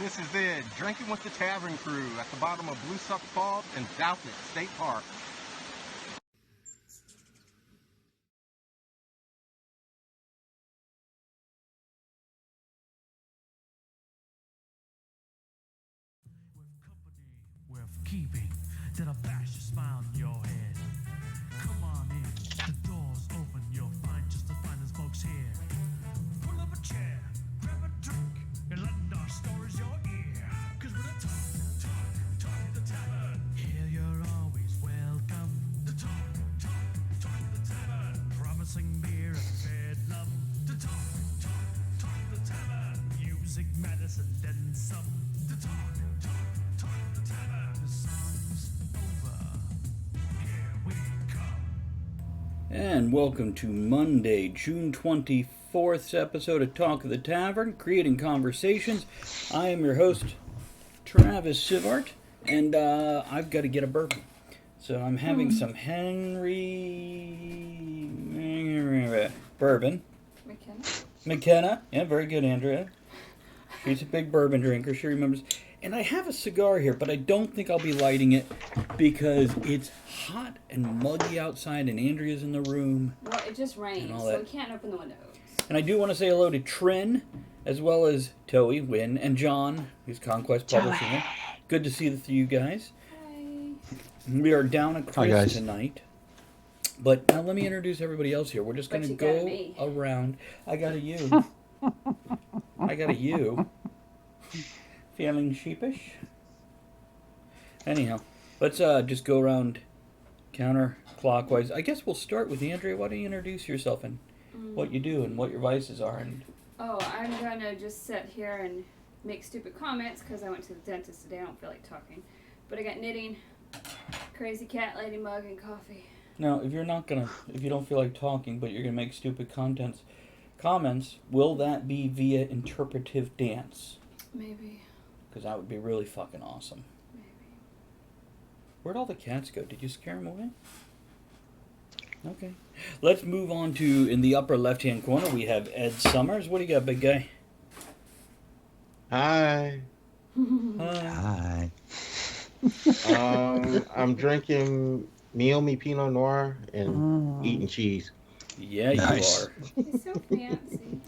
This is Ed, drinking with the Tavern crew at the bottom of Blue Suck Falls and Doublet State Park. With keeping, that'll bash a smile in your head. Come on in, the door's open, you'll find just the finest folks here. Pull up a chair, grab a drink, and let our stories your ear. Cause we're the talk the tavern. Here you're always welcome. The talk the tavern. Promising beer and bedlam. The talk the tavern. Music, medicine, then some. The talk the tavern. The song's over. Here we come. And welcome to Monday, June 24th episode of Talk of the Tavern, Creating Conversations. I am your host, Travis Sivart, and I've got to get a bourbon. So I'm having some Henry bourbon. McKenna. Yeah, very good, Andrea. She's a big bourbon drinker. She remembers. And I have a cigar here, but I don't think I'll be lighting it because it's hot and muggy outside, and Andrea's in the room. Well, it just rains, so we can't open the windows. And I do want to say hello to Trin, as well as Toey, Wynn, and John, who's Conquest Publishing. Good to see you guys. Hi. We are down a Chris tonight. But now let me introduce everybody else here. We're just going to go around. I got a you. I got a you. Feeling sheepish? Anyhow, let's just go around counterclockwise. I guess we'll start with Andrea. Why don't you introduce yourself and what you do and what your vices are? And I'm going to just sit here and make stupid comments because I went to the dentist today. I don't feel like talking. But I got knitting, crazy cat lady mug, and coffee. Now, if you don't feel like talking, but you're going to make stupid comments, will that be via interpretive dance? Maybe. Because that would be really fucking awesome. Maybe. Where'd all the cats go? Did you scare them away? Okay. Let's move on to, in the upper left-hand corner, we have Ed Summers. What do you got, big guy? Hi. Hi. I'm drinking Meiomi Pinot Noir and eating cheese. Yeah, Nice. You are. He's so fancy.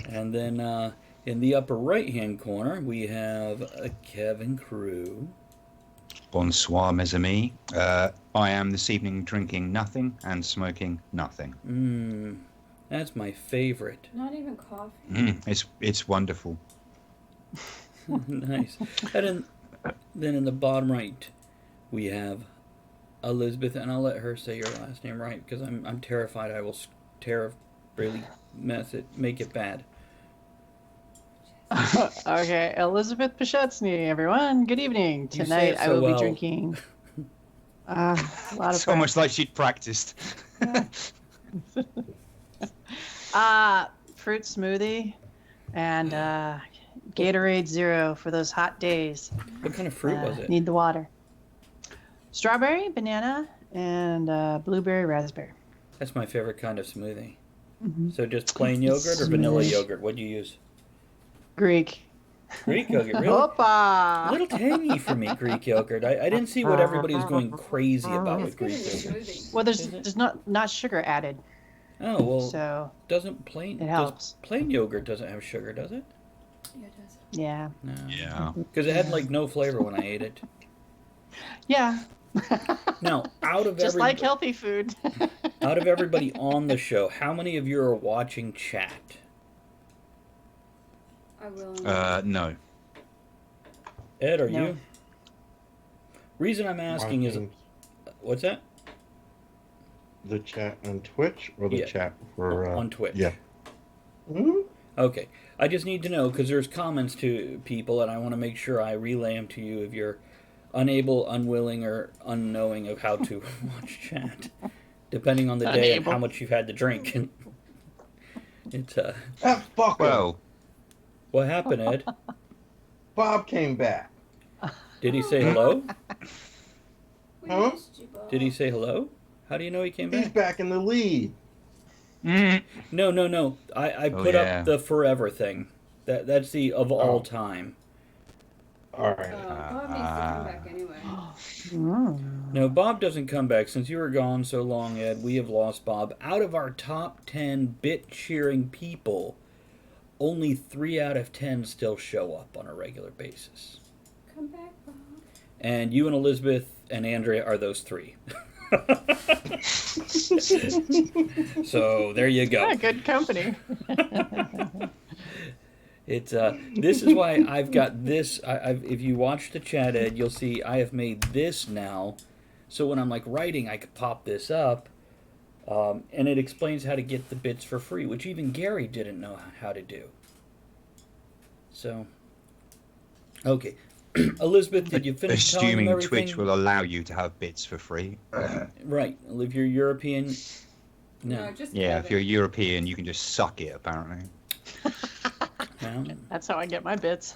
And then in the upper right-hand corner, we have Kevin Crew. Bonsoir, mes amis. I am this evening drinking nothing and smoking nothing. That's my favorite. Not even coffee. It's wonderful. Nice. And then in the bottom right, we have Elizabeth, and I'll let her say your last name right because I'm terrified I will really make it bad. Okay, Elizabeth Pashetsny, everyone. Good evening. Tonight I will be drinking a lot of so much like she'd practiced. fruit smoothie and Gatorade Zero for those hot days. What kind of fruit was it? Need the water. Strawberry, banana, and blueberry raspberry. That's my favorite kind of smoothie. So just plain yogurt or vanilla yogurt? What do you use? Greek yogurt, really? Opa! A little tangy for me, Greek yogurt. I didn't see what everybody was going crazy about with Greek yogurt. Well, there's not sugar added. Oh, well, so doesn't plain yogurt doesn't have sugar, does it? Yeah, it does. Yeah. No. Yeah. Because it had no flavor when I ate it. Yeah. Now, just like healthy food. Out of everybody on the show, how many of you are watching chat? I will. No. Ed, are you? Reason I'm asking is, what's that? The chat on Twitch or the chat for on Twitch? Yeah. Okay. I just need to know because there's comments to people, and I want to make sure I relay them to you if you're unable, unwilling, or unknowing of how to watch chat, depending on the day and how much you've had to drink. It's fuck. Well. What happened, Ed? Bob came back. Did he say hello? Huh? Did he say hello? How do you know he came back? He's back in the lead. No. I put up the forever thing. That's the of all time. All right. Bob needs to come back anyway. No, Bob doesn't come back. Since you were gone so long, Ed, we have lost Bob. Out of our top 10 bit-cheering people, only 3 out of 10 still show up on a regular basis. Come back, Bob. And you and Elizabeth and Andrea are those 3. So there you go. Yeah, good company. It's this is why I've got this. If you watch the chat, Ed, you'll see I have made this now. So when I'm like writing, I could pop this up, and it explains how to get the bits for free, which even Gary didn't know how to do. So, okay, Elizabeth, did you finish telling them Assuming everything? Twitch will allow you to have bits for free. Right. If you're European, no. Just Yeah, Kevin. if you're European, you can just suck it, apparently. No. That's how I get my bits.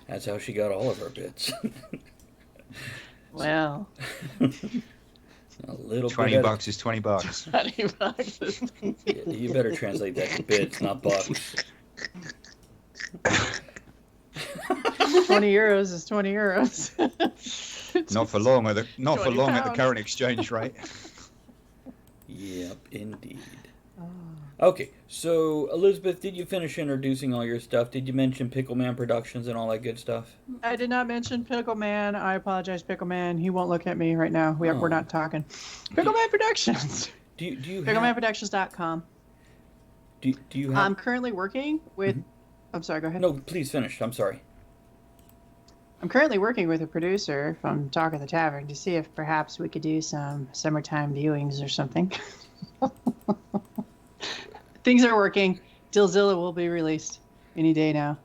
That's how she got all of her bits. Well, A little $20 bit. is $20. $20. You better translate that to bits, not bucks. 20 euros is 20 euros. Not for long at the £20. current exchange rate. Yep, indeed. Okay, so Elizabeth, did you finish introducing all your stuff? Did you mention Pickleman Productions and all that good stuff? I did not mention Pickleman. I apologize, Pickleman. He won't look at me right now. We're not talking. Pickleman Productions. Do you PicklemanProductions.com. Do you have? I'm currently working with. I'm sorry. Go ahead. No, please finish. I'm sorry. I'm currently working with a producer from Talk of the Tavern to see if perhaps we could do some summertime viewings or something. Things are working. Dillzilla will be released any day now.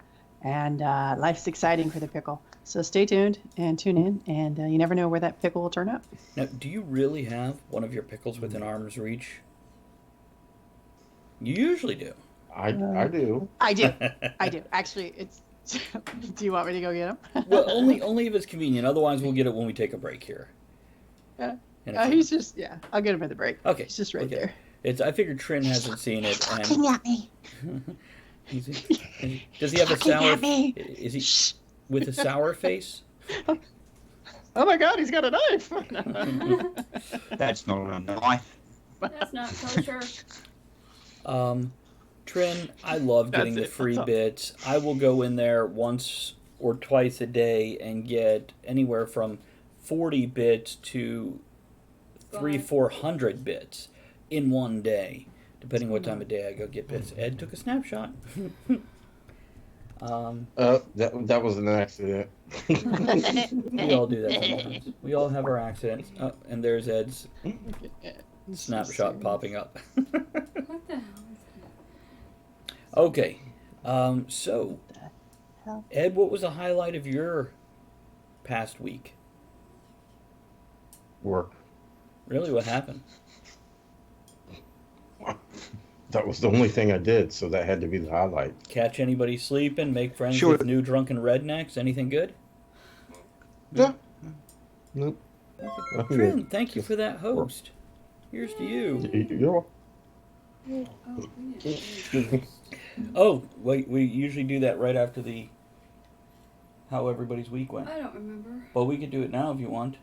And life's exciting for the pickle. So stay tuned and tune in. And you never know where that pickle will turn up. Now, do you really have one of your pickles within arm's reach? You usually do. I do. I do. I do. Actually, it's... Do you want me to go get him? Well, only if it's convenient. Otherwise, we'll get it when we take a break here. Yeah. And if He's just... Yeah, I'll get him at the break. Okay. He's just right there. I figured Trin hasn't seen it. Looking at me. Does he have a sour? at me. Is he with a sour face? Oh my God, he's got a knife. That's not a knife. That's not kosher. Trin, I love getting the free bits. I will go in there once or twice a day and get anywhere from 40 bits to 300-400 bits in one day, depending what time of day I go get bits. Ed took a snapshot. That was an accident. We all do that sometimes. We all have our accidents. Oh, and there's Ed's snapshot popping up. What the hell is that? Okay, so Ed, what was the highlight of your past week? Work. Really, what happened? That was the only thing I did, so that had to be the highlight. Catch anybody sleeping? Make friends Sure. with new drunken rednecks? Anything good? Yeah. Nope. Trin, thank you for that host. Here's to you. You're Oh, wait, we usually do that right after how everybody's week went. I don't remember. Well, we could do it now if you want.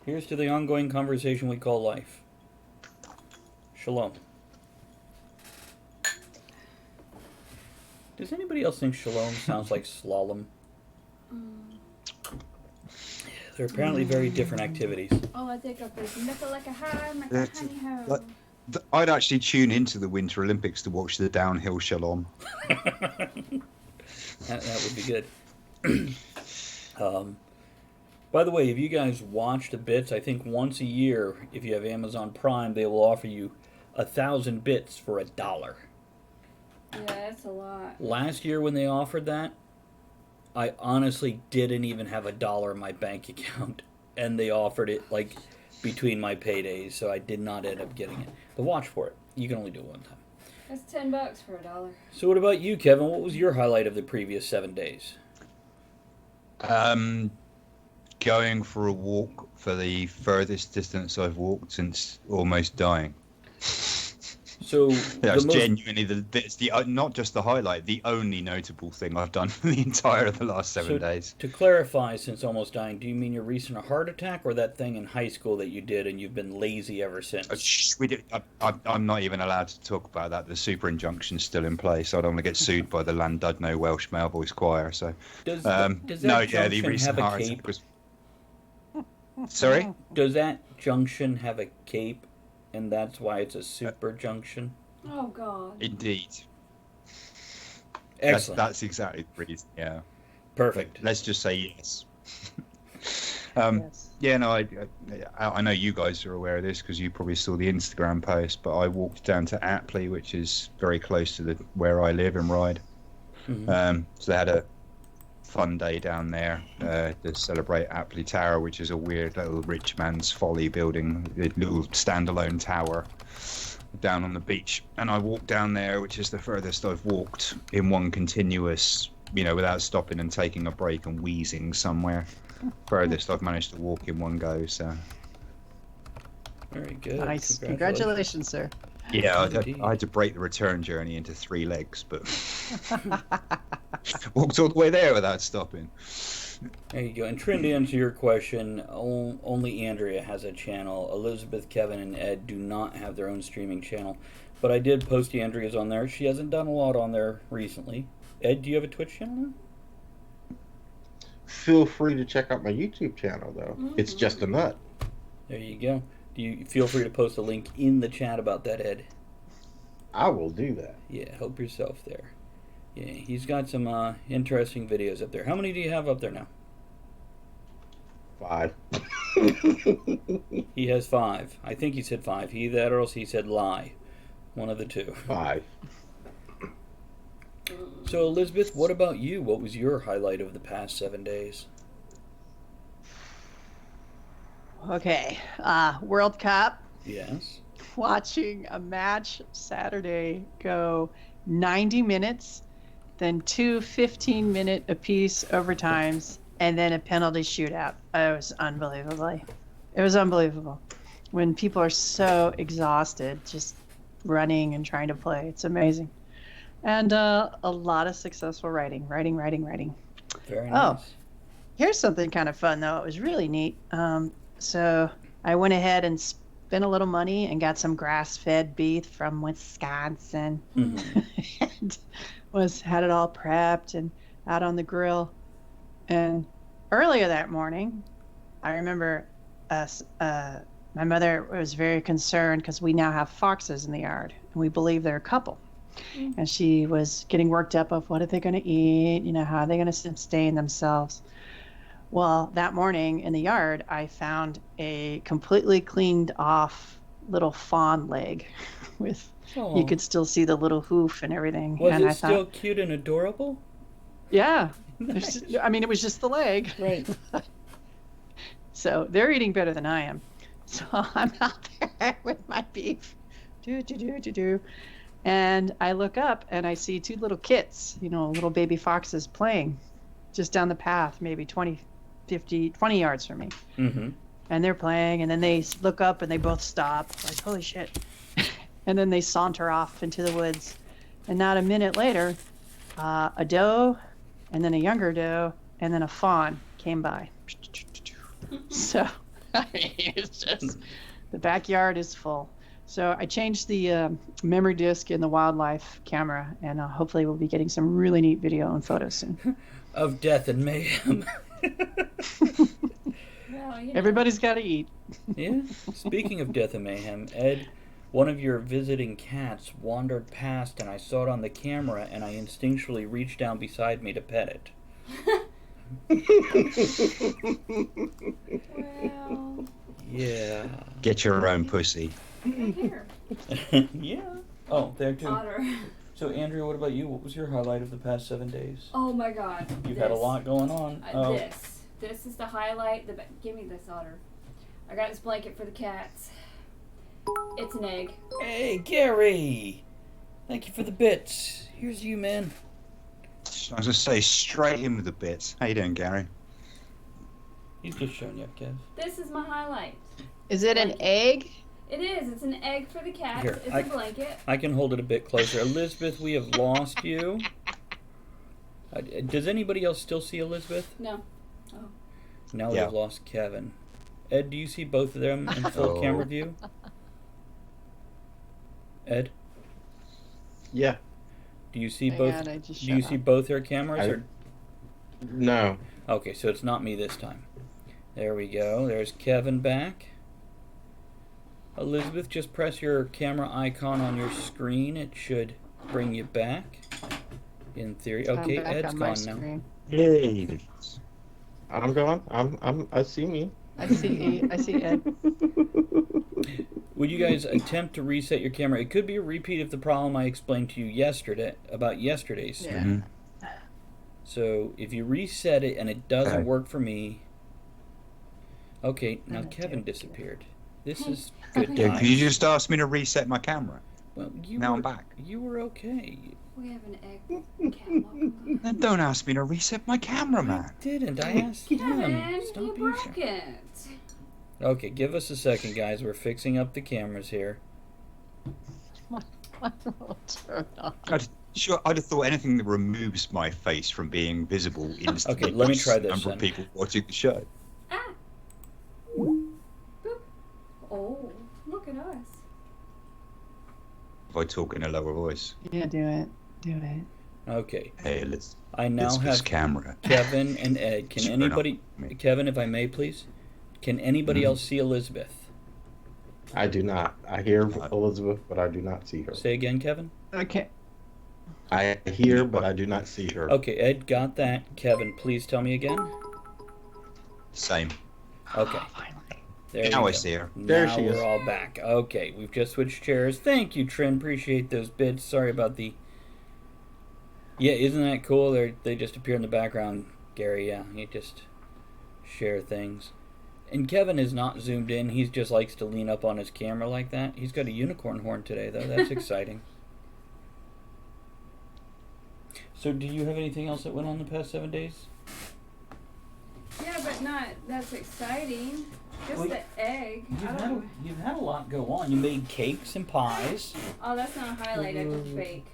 Here's to the ongoing conversation we call life. Shalom. Does anybody else think shalom sounds like slalom? They're apparently very different activities. All I think of is nickel like a high, like a honey ho. I'd actually tune into the Winter Olympics to watch the downhill shalom. That would be good. By the way, if you guys watch the bits, I think once a year, if you have Amazon Prime, they will offer you 1,000 bits for $1. Yeah, that's a lot. Last year when they offered that, I honestly didn't even have $1 in my bank account, and they offered it like between my paydays, so I did not end up getting it. But watch for it. You can only do it one time. That's $10 for $1. So what about you, Kevin? What was your highlight of the previous 7 days? Going for a walk for the furthest distance I've walked since almost dying. So So That's genuinely it's the not just the highlight, the only notable thing I've done for the entire of the last 7 days. To clarify, since almost dying, do you mean your recent heart attack or that thing in high school that you did and you've been lazy ever since? I'm not even allowed to talk about that. The super injunction's still in place. I don't want to get sued by the Landudno Welsh Male Voice Choir. So, does that junction have a cape? Sorry? Does that junction have a cape, and that's why it's a super junction? Oh, God. Indeed. Excellent. That's exactly the reason, yeah. Perfect. Let's just say yes. Yes. Yeah, no, I know you guys are aware of this because you probably saw the Instagram post, but I walked down to Apley, which is very close to where I live and ride. Mm-hmm. So they had a fun day down there to celebrate Apley Tower, which is a weird little rich man's folly building, a little standalone tower down on the beach. And I walked down there, which is the furthest I've walked in one continuous, without stopping and taking a break and wheezing somewhere. Furthest I've managed to walk in one go. So very good. Nice. Congratulations, sir. Yeah, I had to break the return journey into 3 legs, but walked all the way there without stopping. There you go. And Trin, to answer your question, only Andrea has a channel. Elizabeth, Kevin, and Ed do not have their own streaming channel. But I did post Andrea's on there. She hasn't done a lot on there recently. Ed, do you have a Twitch channel now? Feel free to check out my YouTube channel, though. It's just a nut. There you go. Do you feel free to post a link in the chat about that, Ed? I will do that. Yeah, help yourself there. Yeah, he's got some interesting videos up there. How many do you have up there now? 5. He has 5. I think he said 5. He that or else he said lie. One of the two. 5. So, Elizabeth, what about you? What was your highlight of the past 7 days? Okay. World Cup. Yes. Watching a match Saturday go 90 minutes, then 2 15-minute apiece overtimes, and then a penalty shootout. It was unbelievable. When people are so exhausted, just running and trying to play. It's amazing. And a lot of successful writing. Very nice. Oh, here's something kind of fun, though. It was really neat. So I went ahead and spent a little money and got some grass-fed beef from Wisconsin. And had it all prepped and out on the grill. And earlier that morning, I remember my mother was very concerned because we now have foxes in the yard, and we believe they're a couple. And she was getting worked up of what are they going to eat, how are they going to sustain themselves. Well, that morning in the yard, I found a completely cleaned off little fawn leg with, you could still see the little hoof and everything. Was and it I still thought, cute and adorable? Yeah. Nice. It was just the leg. Right. So they're eating better than I am. So I'm out there with my beef. And I look up and I see 2 little kits, little baby foxes playing just down the path, maybe 20 yards from me. Mm-hmm. And they're playing, and then they look up and they both stop, like, holy shit. And then they saunter off into the woods. And not a minute later, a doe, and then a younger doe, and then a fawn came by. So, it's just, the backyard is full. So I changed the memory disk in the wildlife camera, and hopefully we'll be getting some really neat video and photos soon. Of death and mayhem. Well, Everybody's got to eat. Yeah. Speaking of death and mayhem, Ed, one of your visiting cats wandered past, and I saw it on the camera, and I instinctually reached down beside me to pet it. Well. Yeah. Get your own pussy. Here. Yeah. Oh, there too. Otter. So, Andrea, what about you? What was your highlight of the past 7 days? Oh my God. You've had a lot going on. This is the highlight. Give me this, Otter. I got this blanket for the cats. It's an egg. Hey, Gary! Thank you for the bits. Here's you, man. I was going to say, straight in with the bits. How you doing, Gary? He's just showing you up, Kev. This is my highlight. Is it an egg? It is. It's an egg for the cat. Here, It's a blanket. I can hold it a bit closer. Elizabeth, we have lost you. Does anybody else still see Elizabeth? No. Oh. Now we've lost Kevin. Ed, do you see both of them in full camera view? Ed? Yeah. Do you see both? And I just Do you shut see up. both their cameras? Or? No. Okay, so it's not me this time. There we go. There's Kevin back. Elizabeth, just press your camera icon on your screen. It should bring you back. In theory. Okay, I'm back Ed's on my gone now. screen. Yay. I'm gone. I see me. I see Ed. Would you guys attempt to reset your camera? It could be a repeat of the problem I explained to you yesterday about yesterday's stream. Yeah. So if you reset it and it doesn't work for me, okay. Now I'm Kevin okay. disappeared. This is good Yeah, times. can you just ask me to reset my camera? Well, I'm back. You were okay. We have an egg cat. Then don't ask me to reset my camera, I man. didn't. I asked him. Kevin, Stop you being broke shy. it. Okay, give us a second, guys. We're fixing up the cameras here. My little turn off. I'd have thought anything that removes my face from being visible instantly. Okay, let me puts try a this number then. of people watching the show. Ah. Boop. Oh, look at us. If I talk in a lower voice. Yeah, do it. Do it. Okay. Hey, let's. I now This have camera. Kevin and Ed. Can Turn anybody, off me. Kevin, if I may, please? Can anybody else see Elizabeth? I do not. I hear Elizabeth, but I do not see her. Say again, Kevin. Okay. I hear, but I do not see her. Okay, Ed got that. Kevin, please tell me again. Same. Okay. Finally. There Now you I go. see her. There Now she is. we're all back. Okay, we've just switched chairs. Thank you, Trin. Appreciate those bits. Sorry about the... Yeah, isn't that cool? They just appear in the background, Gary. Yeah, you just share things. And Kevin is not zoomed in. He just likes to lean up on his camera like that. He's got a unicorn horn today, though. That's exciting. So, do you have anything else that went on the past 7 days? Yeah, but not. That's exciting. Just Well, the egg. I don't know. You've had a lot go on. You made cakes and pies. Oh, that's not a highlight. I just bake.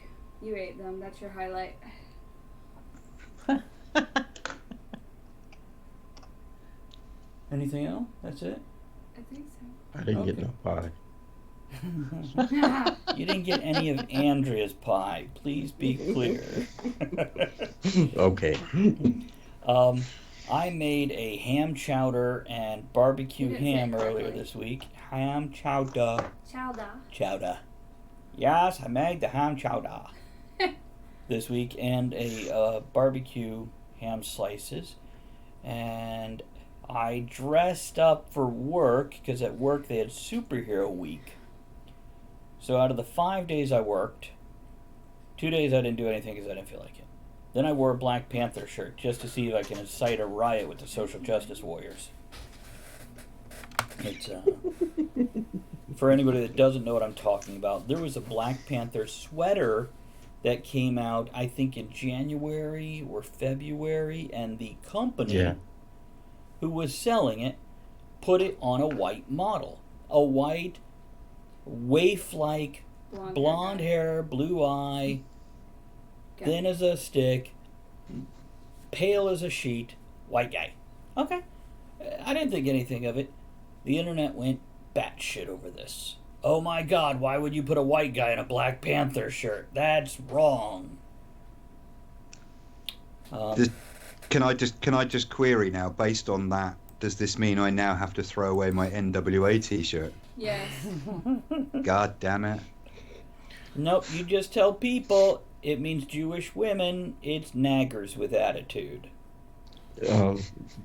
You ate them. That's your highlight. Anything else? That's it? I think so. I didn't get Okay. no pie. You didn't get any of Andrea's pie. Please be clear. Okay. I made a ham chowder and barbecue You didn't say ham it earlier correctly. this week. Ham chowder. Chowder. Chowder. Yes, I made the ham chowder this week and a barbecue ham slices. And I dressed up for work because at work they had superhero week. So out of the 5 days I worked, 2 days I didn't do anything because I didn't feel like it. Then I wore a Black Panther shirt just to see if I can incite a riot with the social justice warriors. It's for anybody that doesn't know what I'm talking about, there was a Black Panther sweater that came out, I think, in January or February, and the company who was selling it put it on a white model. A white, waif-like, blonde hair, blue eye, thin as a stick, pale as a sheet, white guy. Okay. I didn't think anything of it. The internet went batshit over this. Oh my God, why would you put a white guy in a Black Panther shirt? That's wrong. Can I just query now, based on that, does this mean I now have to throw away my NWA t-shirt? Yes. God damn it. Nope, you just tell people it means Jewish women. It's naggers with attitude.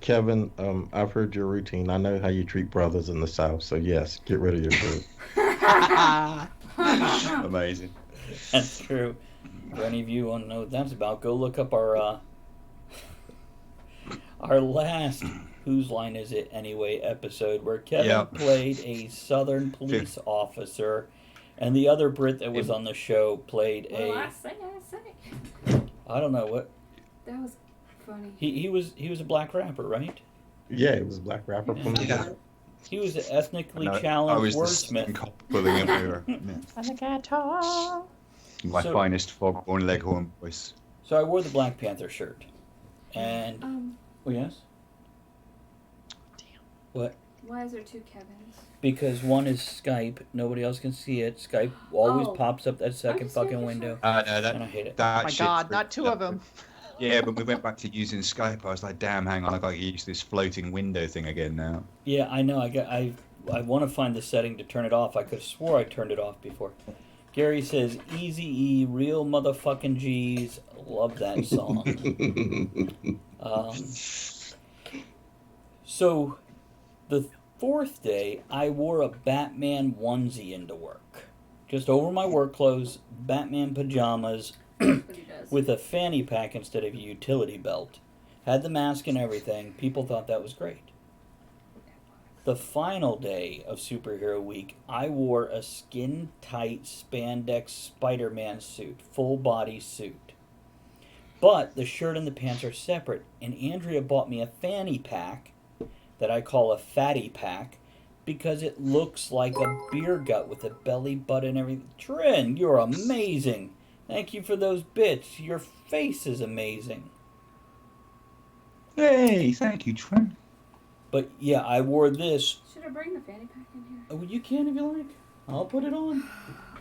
Kevin, I've heard your routine. I know how you treat brothers in the South, so yes, get rid of your shirt. Amazing. That's true. For any of you who want to know what that's about, go look up our last Whose Line Is It Anyway episode where Kevin played a Southern police officer and the other Brit that was on the show played I say. I don't know what. That was funny. He was a black rapper, right? Yeah, it was a black rapper from the He was an ethnically I challenged was the wordsmith. cop pulling everywhere. Yeah. On the guitar. My finest foghorn leghorn voice. So I wore the Black Panther shirt. And... oh, yes? Damn. What? Why is there two Kevins? Because one is Skype. Nobody else can see it. Skype always pops up that second fucking window. No, and I hate it. That Oh my shit God, freaked not two me of out. them. Yeah, but we went back to using Skype. I was like, damn, hang on, I got to use this floating window thing again now. Yeah, I know. I want to find the setting to turn it off. I could have swore I turned it off before. Gary says, Easy E, real motherfucking G's. Love that song. So, the fourth day, I wore a Batman onesie into work. Just over my work clothes, Batman pajamas, with a fanny pack instead of a utility belt. Had the mask and everything. People thought that was great. The final day of Superhero Week, I wore a skin-tight spandex Spider-Man suit, full-body suit. But the shirt and the pants are separate, and Andrea bought me a fanny pack that I call a fatty pack because it looks like a beer gut with a belly button and everything. Trin, you're amazing. Thank you for those bits. Your face is amazing. Hey, thank you, Trin. But yeah, I wore this. Should I bring the fanny pack in here? Oh, you can if you like. I'll put it on.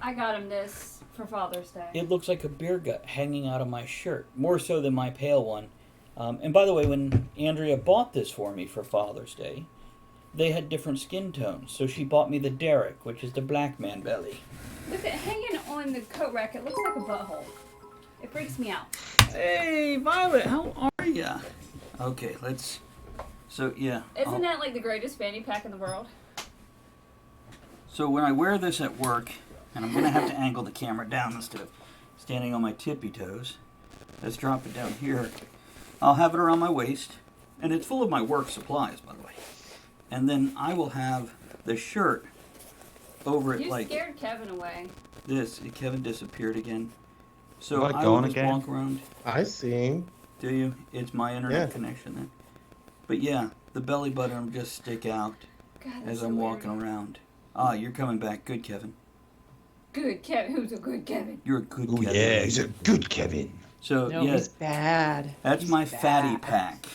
I got him this for Father's Day. It looks like a beer gut hanging out of my shirt, more so than my pale one. And by the way, when Andrea bought this for me for Father's Day, they had different skin tones. So she bought me the Derek, which is the black man belly. Look at hanging on the coat rack. It looks like a butthole. It freaks me out. Hey, Violet, how are ya? Okay, let's... So, yeah. Isn't that like the greatest fanny pack in the world? So when I wear this at work, and I'm going to have to angle the camera down instead of standing on my tippy toes. Let's drop it down here. I'll have it around my waist, and it's full of my work supplies, by the way. And then I will have the shirt over it You like scared Kevin away. this. Kevin disappeared again. So Have I I gone will just again? walk around. I see him. Do you? It's my internet Yeah. connection then. But yeah, the belly button will just stick out God, that's as so I'm weird. walking around. Ah, you're coming back. Good, Kevin. Good Kevin. Who's a good Kevin? You're a good Oh, Kevin. yeah, he's a good Kevin. So, No, yeah, he's bad. that's He's my bad. fatty pack.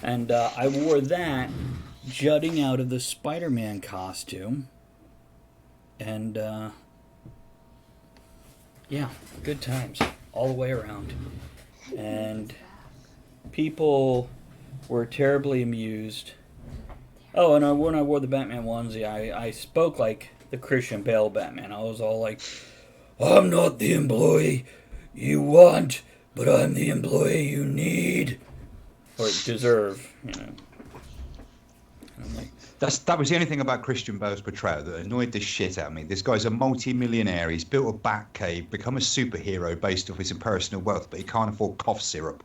And I wore that jutting out of the Spider-Man costume. And, yeah, good times all the way around. And people were terribly amused. Oh, and when I wore the Batman onesie, I spoke like the Christian Bale Batman. I was all like, I'm not the employee you want, but I'm the employee you need. Or deserve, you know. And I'm like, That was the only thing about Christian Bale's portrayal that annoyed the shit out of me. This guy's a multi-millionaire. He's built a bat cave, become a superhero based off his personal wealth, but he can't afford cough syrup.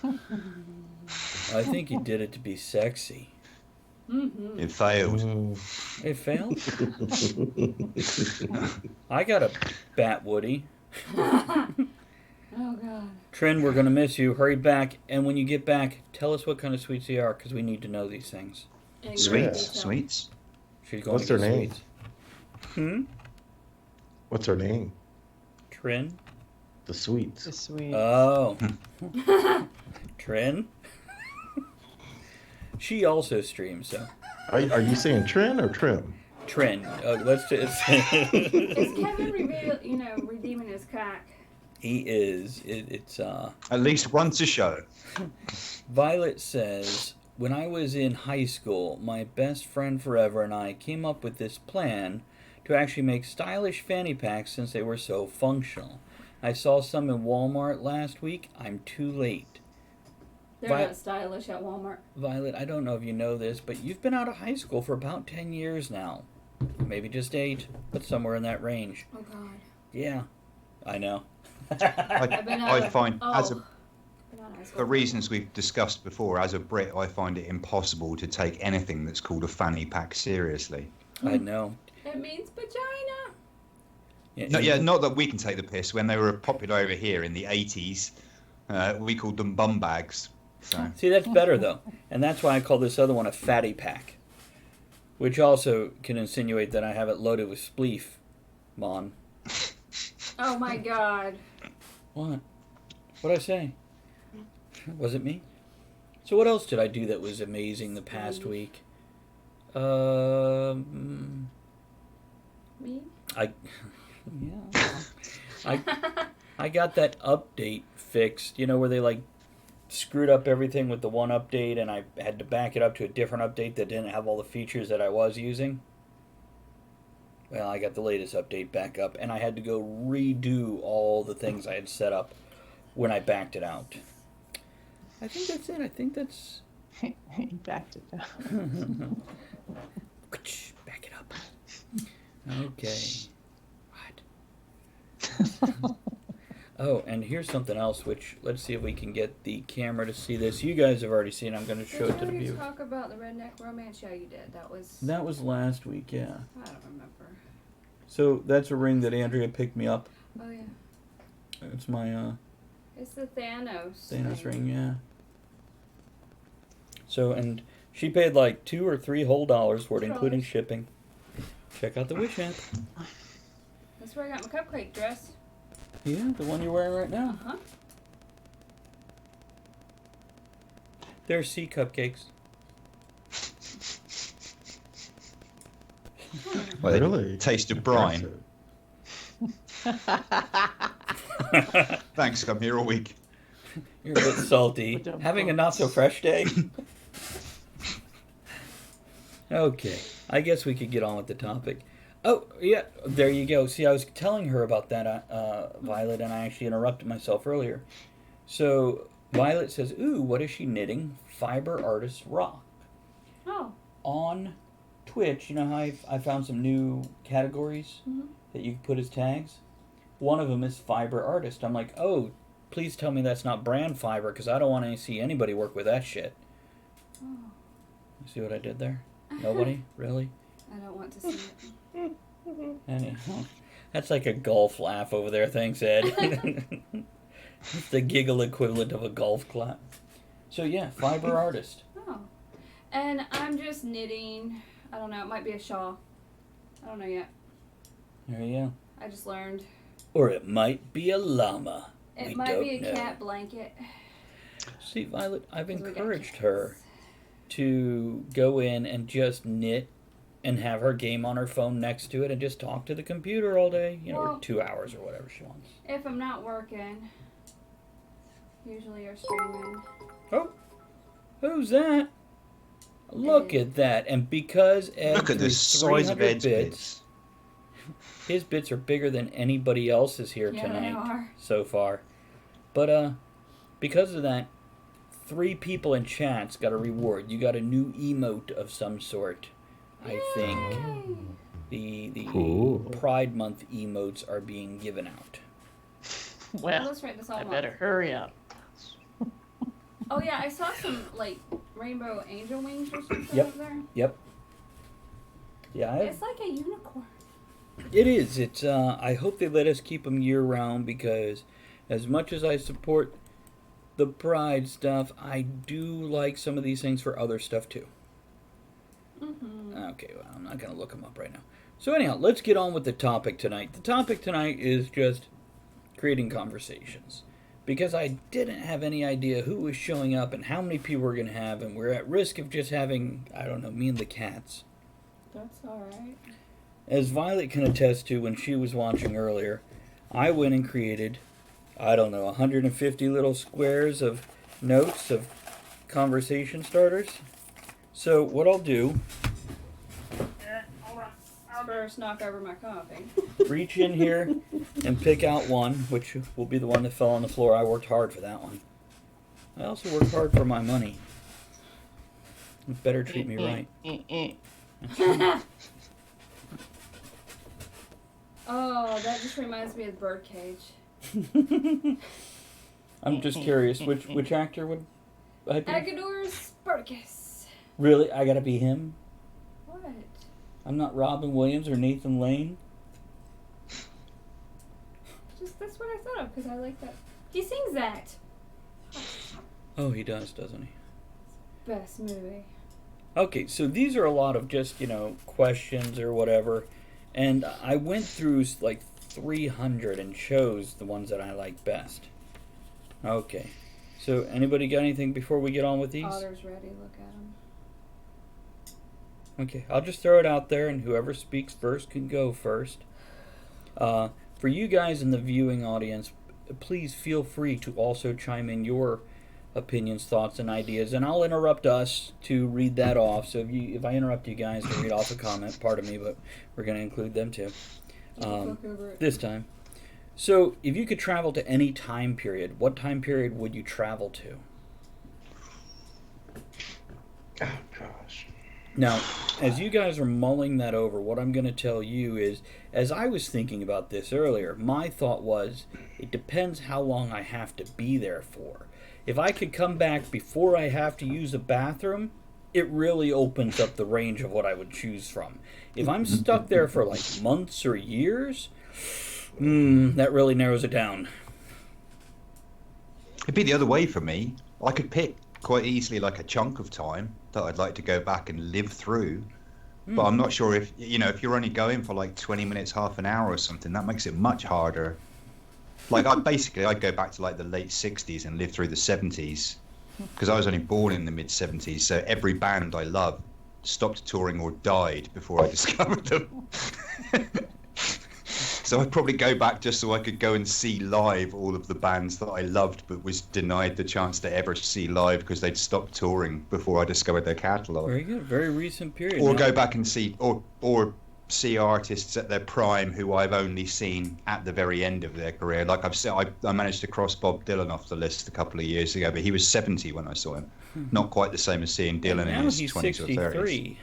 I think he did it to be sexy. Mm-hmm. It failed. It failed? I got a bat woody. Oh, God. Trin, we're going to miss you. Hurry back. And when you get back, tell us what kind of sweets they are, because we need to know these things. In great Sweets, detail. sweets. She's going What's to her get name? Sweets. What's her name? Trin? The Sweets. The sweet. Oh. Trin? She also streams, so. Are you saying Trin or Trim? Trin. Let's just. Is Kevin redeeming his cock? He is. It's At least once a show. Violet says, when I was in high school, my best friend forever and I came up with this plan to actually make stylish fanny packs since they were so functional. I saw some in Walmart last week. I'm too late. They're not stylish at Walmart. Violet, I don't know if you know this, but you've been out of high school for about 10 years now. Maybe just 8, but somewhere in that range. Oh, God. Yeah, I know. I find, for For reasons we've discussed before, as a Brit, I find it impossible to take anything that's called a fanny pack seriously. I know. It means vagina. Not that we can take the piss. When they were popular over here in the 80s, we called them bum bags. So. See, that's better, though. And that's why I call this other one a fatty pack. Which also can insinuate that I have it loaded with spleef, Mon. Oh my god. What? What'd I say? Was it me? So what else did I do that was amazing the past week? Me? I got that update fixed, you know, where they like screwed up everything with the one update and I had to back it up to a different update that didn't have all the features that I was using. Well, I got the latest update back up and I had to go redo all the things I had set up when I backed it out. I think that's it. I think that's... He backed it down. Back it up. Okay. What? Oh, and here's something else, which let's see if we can get the camera to see this. You guys have already seen it. I'm going to show it to the viewers. Did you viewers. talk about the redneck romance? Yeah, you did. That was last week, yeah. I don't remember. So that's a ring that Andrea picked me up. Oh yeah. It's my It's the Thanos. Thanos ring, yeah. So, and she paid like $2 or $3 whole for it, including shipping. Check out the Wish app. That's where I got my cupcake dress. Yeah, the one you're wearing right now. Uh-huh. They're sea cupcakes. Well, Really? they taste of brine. Thanks, I'm here all week. You're a bit salty. Having a not so fresh day. Okay, I guess we could get on with the topic. Oh, yeah, there you go. See, I was telling her about that, Violet, and I actually interrupted myself earlier. So, Violet says, ooh, what is she knitting? Fiber Artist Rock. Oh. On Twitch, you know how I found some new categories that you can put as tags? One of them is Fiber Artist. I'm like, oh, please tell me that's not brand fiber, because I don't want to see anybody work with that shit. Oh. You see what I did there? Nobody? Really? I don't want to see it. Anyhow, that's like a golf laugh over there, thanks, Ed. It's the giggle equivalent of a golf clap. So yeah, Fiber Artist. Oh. And I'm just knitting, I don't know, it might be a shawl. I don't know yet. There you go. I just learned. Or it might be a llama. It We might don't be a know. cat blanket. See, Violet, I've 'Cause we got encouraged kittens. her to go in and just knit and have her game on her phone next to it and just talk to the computer all day, you know, Well, or 2 hours or whatever she wants. If I'm not working, usually you're streaming. Oh, who's that? Look at that. And because Ed Look at the threw size of 300 Ed's bits. his bits are bigger than anybody else's here Yeah, tonight they are. so far. But because of that, 3 people in chat's got a reward. You got a new emote of some sort, I think. The Cool. Pride Month emotes are being given out. Well, Let's write this all I up. better hurry up. Oh yeah, I saw some like rainbow angel wings or something Yep. up there. Yep. Yeah, It's like a unicorn. it is. It's. I hope they let us keep them year round because, as much as I support the Pride stuff, I do like some of these things for other stuff too. Okay, well, I'm not gonna look them up right now. So anyhow, let's get on with the topic tonight. The topic tonight is just creating conversations. Because I didn't have any idea who was showing up and how many people we're going to have, and we're at risk of just having, I don't know, me and the cats. That's alright. As Violet can attest to when she was watching earlier, I went and created, I don't know, 150 little squares of notes of conversation starters. So what I'll do, First, knock over my coffee. reach in here and pick out one, which will be the one that fell on the floor. I worked hard for that one. I also worked hard for my money. You better treat me right. Oh, that just reminds me of the birdcage. I'm just curious, which actor would I be? Agador Spartacus. Really? I gotta be him? What? I'm not Robin Williams or Nathan Lane? Just that's what I thought of because I like that. He sings that. Oh, he does, doesn't he? Best movie. Okay, so these are a lot of just, questions or whatever. And I went through like 300 and chose the ones that I like best. Okay. So anybody got anything before we get on with these? Otter's ready. Look at him. Okay, I'll just throw it out there, and whoever speaks first can go first. For you guys in the viewing audience, please feel free to also chime in your opinions, thoughts, and ideas, and I'll interrupt us to read that off. So if I interrupt you guys to read off a comment, pardon me, but we're going to include them too this time. So if you could travel to any time period, what time period would you travel to? Oh gosh. Now, as you guys are mulling that over, what I'm going to tell you is, as I was thinking about this earlier, my thought was, it depends how long I have to be there for. If I could come back before I have to use a bathroom, it really opens up the range of what I would choose from. If I'm stuck there for like months or years, that really narrows it down. It'd be the other way for me. I could pick quite easily like a chunk of time that I'd like to go back and live through. But I'm not sure if if you're only going for like 20 minutes, half an hour or something, that makes it much harder. Like I'd go back to like the late 60s and live through the 70s, because I was only born in the mid 70s. So every band I loved stopped touring or died before I discovered them. So I'd probably go back just so I could go and see live all of the bands that I loved, but was denied the chance to ever see live because they'd stopped touring before I discovered their catalogue. Very good, very recent period. Or go back and see, or see artists at their prime who I've only seen at the very end of their career. Like I managed to cross Bob Dylan off the list a couple of years ago, but he was 70 when I saw him. Not quite the same as seeing Dylan in his 20s or 30s.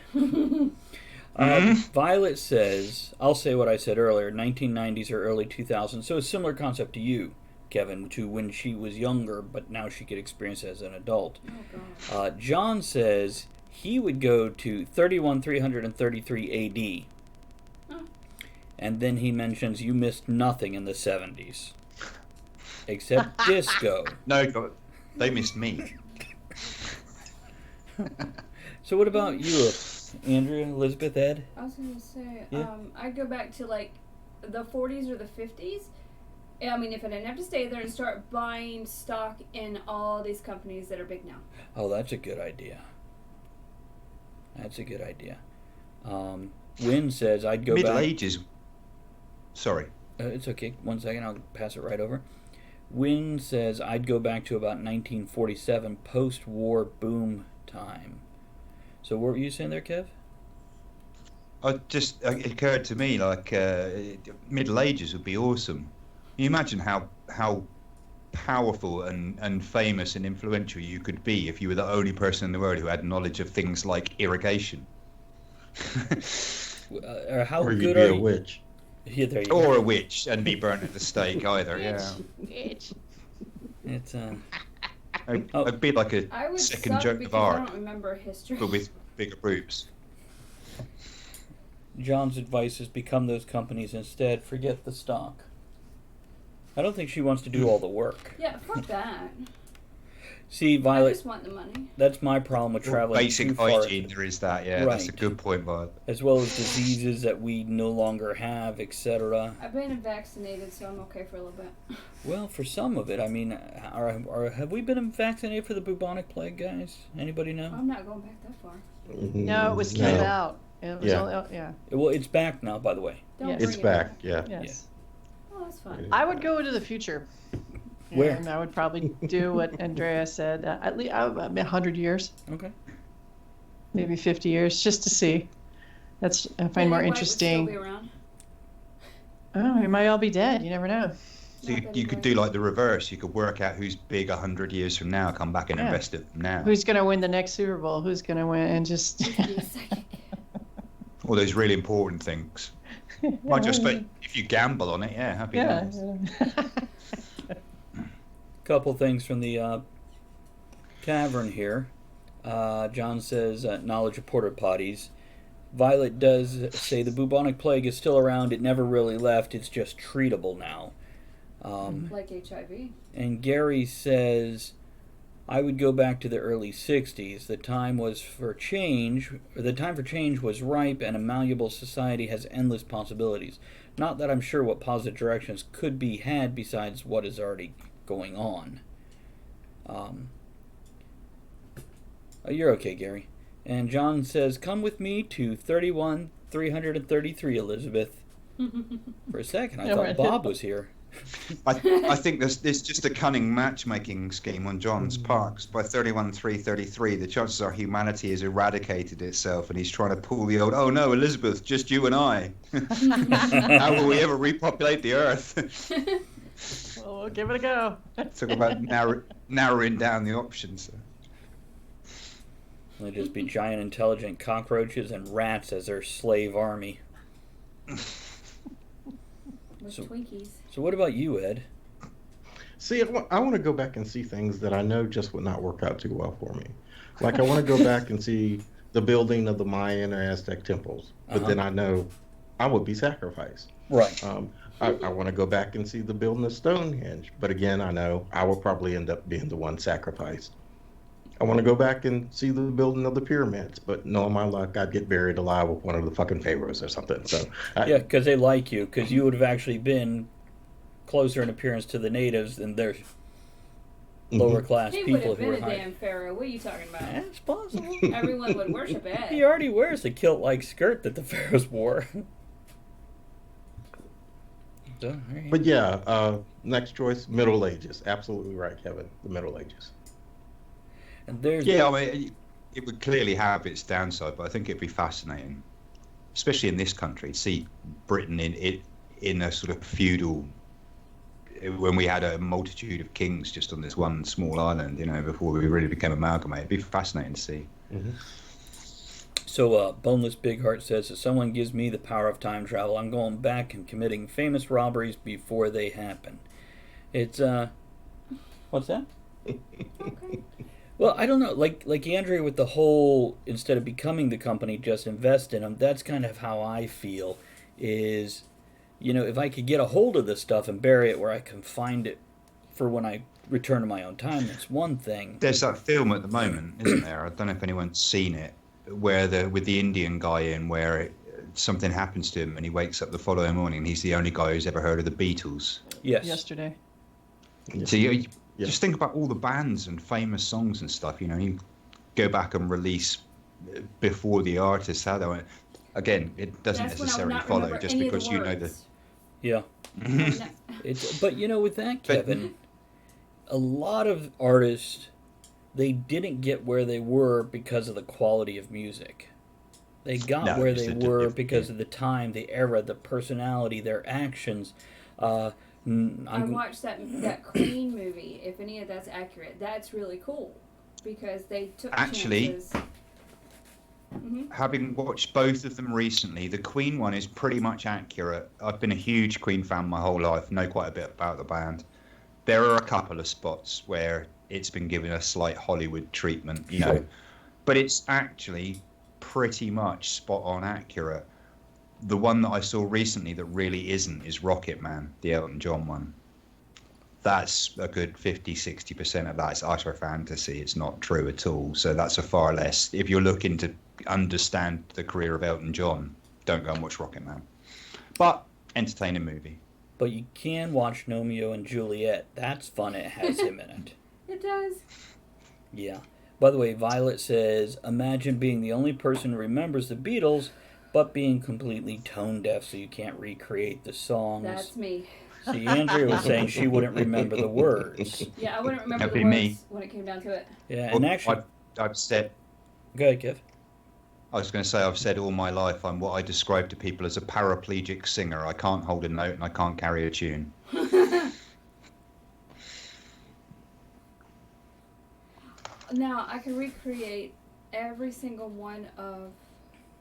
Violet says, I'll say what I said earlier, 1990s or early 2000s. So a similar concept to you, Kevin, to when she was younger, but now she could experience it as an adult. Oh, John says he would go to 333 AD. And then he mentions you missed nothing in the 70s. Except disco. No, they missed me. So what about you, Andrea, Elizabeth, Ed? I was going to say, Yeah. I'd go back to like the 40s or the 50s. I mean, if I didn't have to stay there and start buying stock in all these companies that are big now. Oh, that's a good idea. That's a good idea. Wynn says I'd go Middle back... Ages. Sorry. It's okay. 1 second. I'll pass it right over. Wynn says I'd go back to about 1947, post-war boom time. So what were you saying there, Kev? It occurred to me like Middle Ages would be awesome. Can you imagine how powerful and famous and influential you could be if you were the only person in the world who had knowledge of things like irrigation? How or good you'd be are a you? witch. Yeah, there you go. Or a witch and be burnt at the stake either, yeah. Bitch. It's It'd be like a I would second suck Joan because of I Arc, don't remember history. but with bigger boobs. John's advice is become those companies instead. Forget the stock. I don't think she wants to do all the work. Yeah, fuck that. See, I Violet, just want the money. that's my problem with traveling Basic too far, hygiene, there is that, yeah. That's a Right. good point, Violet. as well as diseases that we no longer have, etc. I've been vaccinated, so I'm okay for a little bit. Well, for some of it, I mean, have we been vaccinated for the bubonic plague, guys? Anybody know? I'm not going back that far. No, it was killed out. It was Yeah. yeah. Well, it's back now, by the way. Don't Yes. bring It's it back, yeah. Yes. Oh, that's fun. I would go into the future. Where? And I would probably do what Andrea said. At least 100 years, Okay. maybe 50 years, just to see. That's I find Betty more White would still interesting. be around. Oh, we might all be dead. You never know. So Not Betty you could White. do like the reverse. You could work out who's big 100 years from now, come back and Yeah. invest it now. Who's going to win the next Super Bowl? Who's going to win? And just. Be psychic. All those really important things. Might just, but if you gamble on it, yeah, happy Yeah. days. Couple things from the tavern here. John says knowledge of porta potties. Violet does say the bubonic plague is still around. It never really left. It's just treatable now. Like HIV. And Gary says I would go back to the early 60s. The time for change was ripe, and a malleable society has endless possibilities. Not that I'm sure what positive directions could be had besides what is already going on. You're okay, Gary. And John says, come with me to 333, Elizabeth. For a second, I thought Bob was here. I think there's just a cunning matchmaking scheme on John's part. 'Cause by 333, the chances are humanity has eradicated itself, and he's trying to pull the old, oh no, Elizabeth, just you and I. How will we ever repopulate the Earth? Well, we'll give it a go. Talk about narrowing down the options. They'll just be giant intelligent cockroaches and rats as their slave army. With Twinkies. So what about you, Ed? See, I want to go back and see things that I know just would not work out too well for me. Like I want to go back and see the building of the Mayan or Aztec temples, but then I know I would be sacrificed. Right. I want to go back and see the building of Stonehenge, but again, I know I will probably end up being the one sacrificed. I want to go back and see the building of the pyramids, but knowing my luck, I'd get buried alive with one of the fucking pharaohs or something. So yeah, because they like you, because you would have actually been closer in appearance to the natives than their lower class he people. He would have been a damn pharaoh. What are you talking about? Yeah, it's possible. Everyone would worship Ed. He already wears the kilt-like skirt that the pharaohs wore. So, but yeah, next choice, Middle Ages. Absolutely right, Kevin. The Middle Ages. And there's I mean, it would clearly have its downside, but I think it'd be fascinating, especially in this country. See Britain in a sort of feudal, when we had a multitude of kings just on this one small island, before we really became amalgamated. It'd be fascinating to see. Mm-hmm. So, Boneless Big Heart says, if someone gives me the power of time travel, I'm going back and committing famous robberies before they happen. It's, what's that? Okay. Well, I don't know. Like Andrea with the whole, instead of becoming the company, just invest in them. That's kind of how I feel. Is, if I could get a hold of this stuff and bury it where I can find it for when I return to my own time, that's one thing. There's that film at the moment, isn't there? I don't know if anyone's seen it, where with the Indian guy in, where something happens to him and he wakes up the following morning and he's the only guy who's ever heard of the Beatles. Yes. Yesterday. So just think about all the bands and famous songs and stuff. You go back and release before the artists how they went. Again, it doesn't necessarily follow just because you know the. Yeah. But with that, Kevin, a lot of artists, they didn't get where they were because of the quality of music. They got where they were because of the time, the era, the personality, their actions. I watched that Queen movie. If any of that's accurate, that's really cool because they took chances. Having watched both of them recently, the Queen one is pretty much accurate. I've been a huge Queen fan my whole life, know quite a bit about the band. There are a couple of spots where it's been given a slight Hollywood treatment, but it's actually pretty much spot on accurate. The one that I saw recently that really isn't is Rocket Man, the Elton John one. That's a good 50-60% of that is utter fantasy. It's not true at all. So that's a far less. If you're looking to understand the career of Elton John, don't go and watch Rocket Man. But entertaining movie. But you can watch Romeo and Juliet. That's fun. It has him in it. It does. Yeah. By the way, Violet says, imagine being the only person who remembers the Beatles, but being completely tone deaf so you can't recreate the songs. That's me. See, Andrea was saying she wouldn't remember the words. Yeah, I wouldn't remember That'd the be words me. when it came down to it. Yeah, and actually... I've said... Go ahead, Kev. I was going to say, I've said all my life I'm what I describe to people as a paraplegic singer. I can't hold a note and I can't carry a tune. Now, I can recreate every single one of...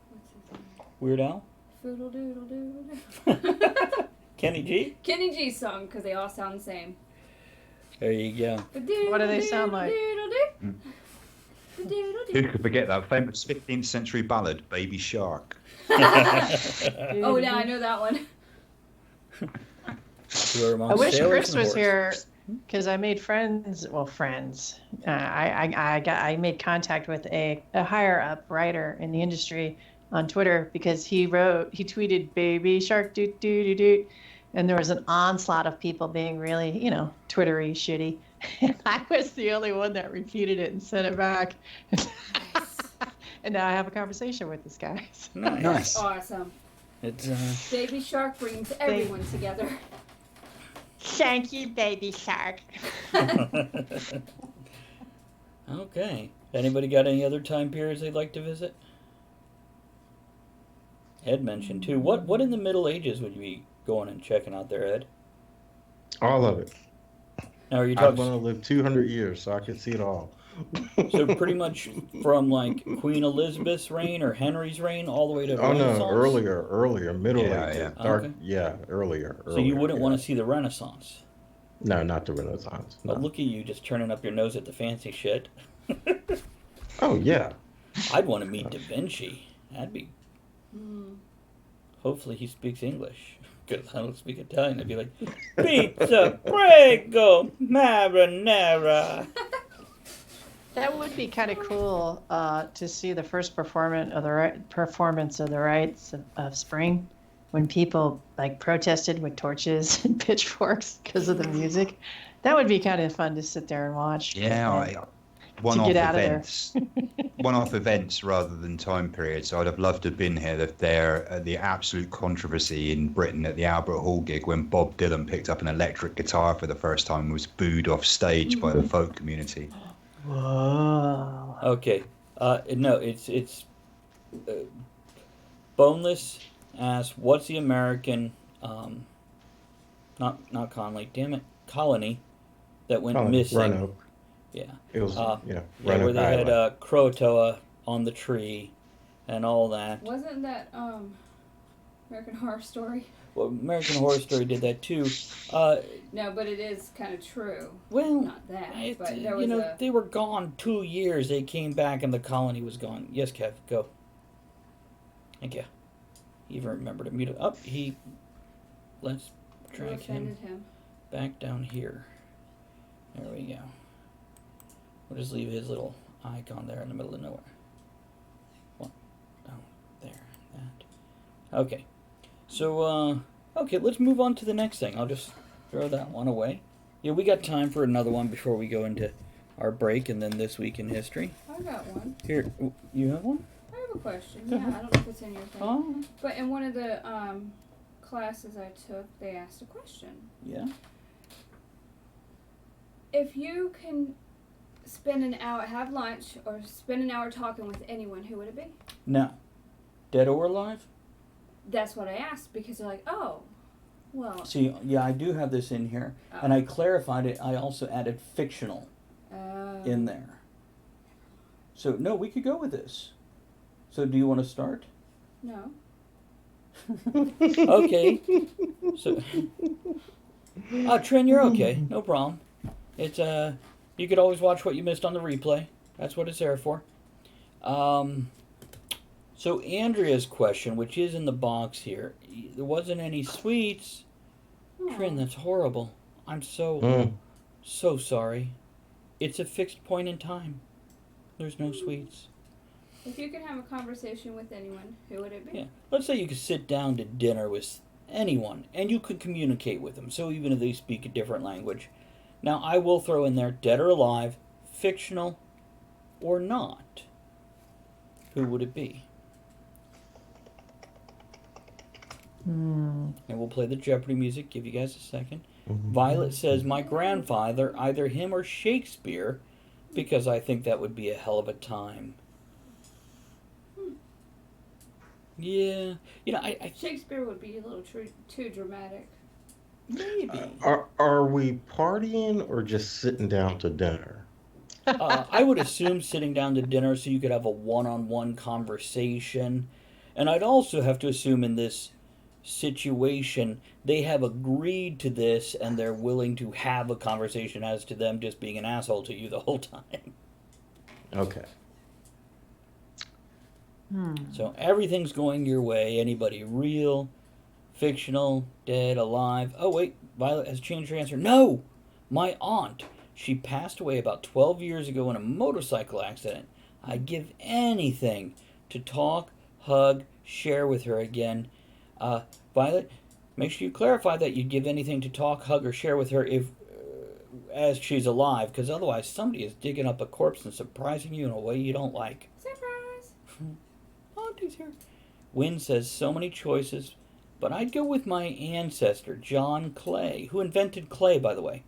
What's his name? Weird Al? Foodle doodle doodle doodle. Kenny G? Kenny G's song, because they all sound the same. There you go. What do they sound like? Who could forget that famous 15th century ballad, Baby Shark? Oh, yeah, I know that one. I wish Chris was here. because I made friends. Well, friends. I made contact with a higher up writer in the industry on Twitter because he tweeted "Baby Shark doot doot doot doot," and there was an onslaught of people being really, Twittery shitty. And I was the only one that repeated it and sent it back. And now I have a conversation with this guy. Nice. That's awesome. It's Baby Shark brings everyone together. Thank you, Baby Shark. Okay. Anybody got any other time periods they'd like to visit? Ed mentioned too. What in the Middle Ages would you be going and checking out there, Ed? All of it. Now, are you I talking? want to live 200 years so I can see it all. So pretty much from like Queen Elizabeth's reign or Henry's reign all the way to Renaissance? No, earlier, Middle Ages. Yeah. Dark, Okay. yeah, earlier. So you wouldn't want to see the Renaissance? No, not the Renaissance. No. But look at you just turning up your nose at the fancy shit. Oh, yeah. I'd want to meet Da Vinci. That'd be... Hopefully he speaks English. Because I don't speak Italian. I'd be like, pizza, prego, marinara. That would be kind of cool to see the first performance of the rites of spring, when people like protested with torches and pitchforks because of the music. That would be kind of fun to sit there and watch. Yeah, one-off events rather than time periods. So I'd have loved to have been here. The absolute controversy in Britain at the Albert Hall gig when Bob Dylan picked up an electric guitar for the first time and was booed off stage by the folk community. Whoa. Okay. No, it's Boneless asks, what's the American, not Conley, damn it, colony that went missing? Roanoke. Yeah. It was, where Roanoke they Island. had Croatoa on the tree and all that. Wasn't that American Horror Story? Well, American Horror Story did that too. No, but it is kind of true. Well, Not that, but there was they were gone 2 years. They came back and the colony was gone. Yes, Kev, go. Thank you. He even remembered to mute it up. Let's drag him back down here. There we go. We'll just leave his little icon there in the middle of nowhere. One. Oh, there. That. Okay. So, okay, let's move on to the next thing. I'll just throw that one away. Yeah, we got time for another one before we go into our break and then This Week in History. I got one. Here, you have one? I have a question. Yeah, I don't know if it's in your thing. Oh. But in one of the classes I took, they asked a question. Yeah. If you can spend an hour, have lunch, or spend an hour talking with anyone, who would it be? No. Dead or alive? That's what I asked, because they're like, oh, well. See, yeah, I do have this in here. And I clarified it. I also added fictional in there. So, no, we could go with this. So, do you want to start? No. Okay. So, Trin, you're okay. No problem. It's you could always watch what you missed on the replay. That's what it's there for. So Andrea's question, which is in the box here, there wasn't any sweets. Trin, that's horrible. I'm so sorry. It's a fixed point in time. There's no sweets. If you could have a conversation with anyone, who would it be? Yeah. Let's say you could sit down to dinner with anyone, and you could communicate with them. So even if they speak a different language. Now, I will throw in there, dead or alive, fictional or not. Who would it be? And we'll play the Jeopardy music, give you guys a second. Violet says, my grandfather, either him or Shakespeare, because I think that would be a hell of a time. Yeah. You know, I Shakespeare would be a little too dramatic. Maybe. Are we partying or just sitting down to dinner? I would assume sitting down to dinner so you could have a one-on-one conversation. And I'd also have to assume in this situation they have agreed to this and they're willing to have a conversation as to them just being an asshole to you the whole time. Okay. So everything's going your way. Anybody real, fictional, dead, alive? Oh wait, Violet has changed her answer. No! My aunt, she passed away about 12 years ago in a motorcycle accident. I'd give anything to talk, hug, share with her again. Violet, make sure you clarify that you'd give anything to talk, hug, or share with her if, as she's alive, because otherwise somebody is digging up a corpse and surprising you in a way you don't like. Surprise! Auntie's here. Wynn says so many choices, but I'd go with my ancestor, John Clay, who invented clay, by the way,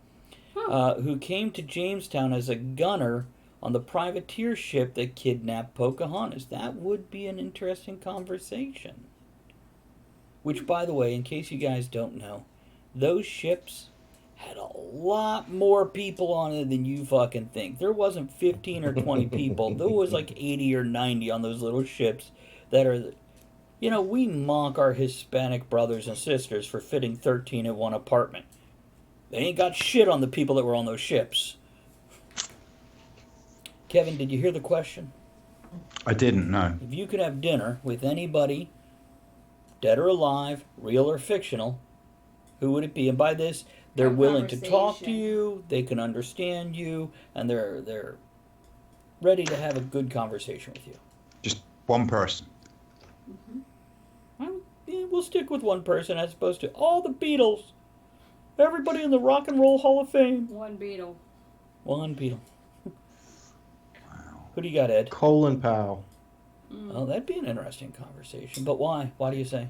who came to Jamestown as a gunner on the privateer ship that kidnapped Pocahontas. That would be an interesting conversation. Which, by the way, in case you guys don't know, those ships had a lot more people on it than you fucking think. There wasn't 15 or 20 people. There was like 80 or 90 on those little ships that are... You know, we mock our Hispanic brothers and sisters for fitting 13 in one apartment. They ain't got shit on the people that were on those ships. Kevin, did you hear the question? I didn't know. If you could have dinner with anybody, dead or alive, real or fictional, who would it be? And by this, they're willing to talk to you, they can understand you, and they're ready to have a good conversation with you. Just one person. Mm-hmm. Well, yeah, we'll stick with one person as opposed to all the Beatles. Everybody in the Rock and Roll Hall of Fame. One Beatle. One Beatle. Who do you got, Ed? Colin Powell. Oh, that'd be an interesting conversation. But why? Why do you say?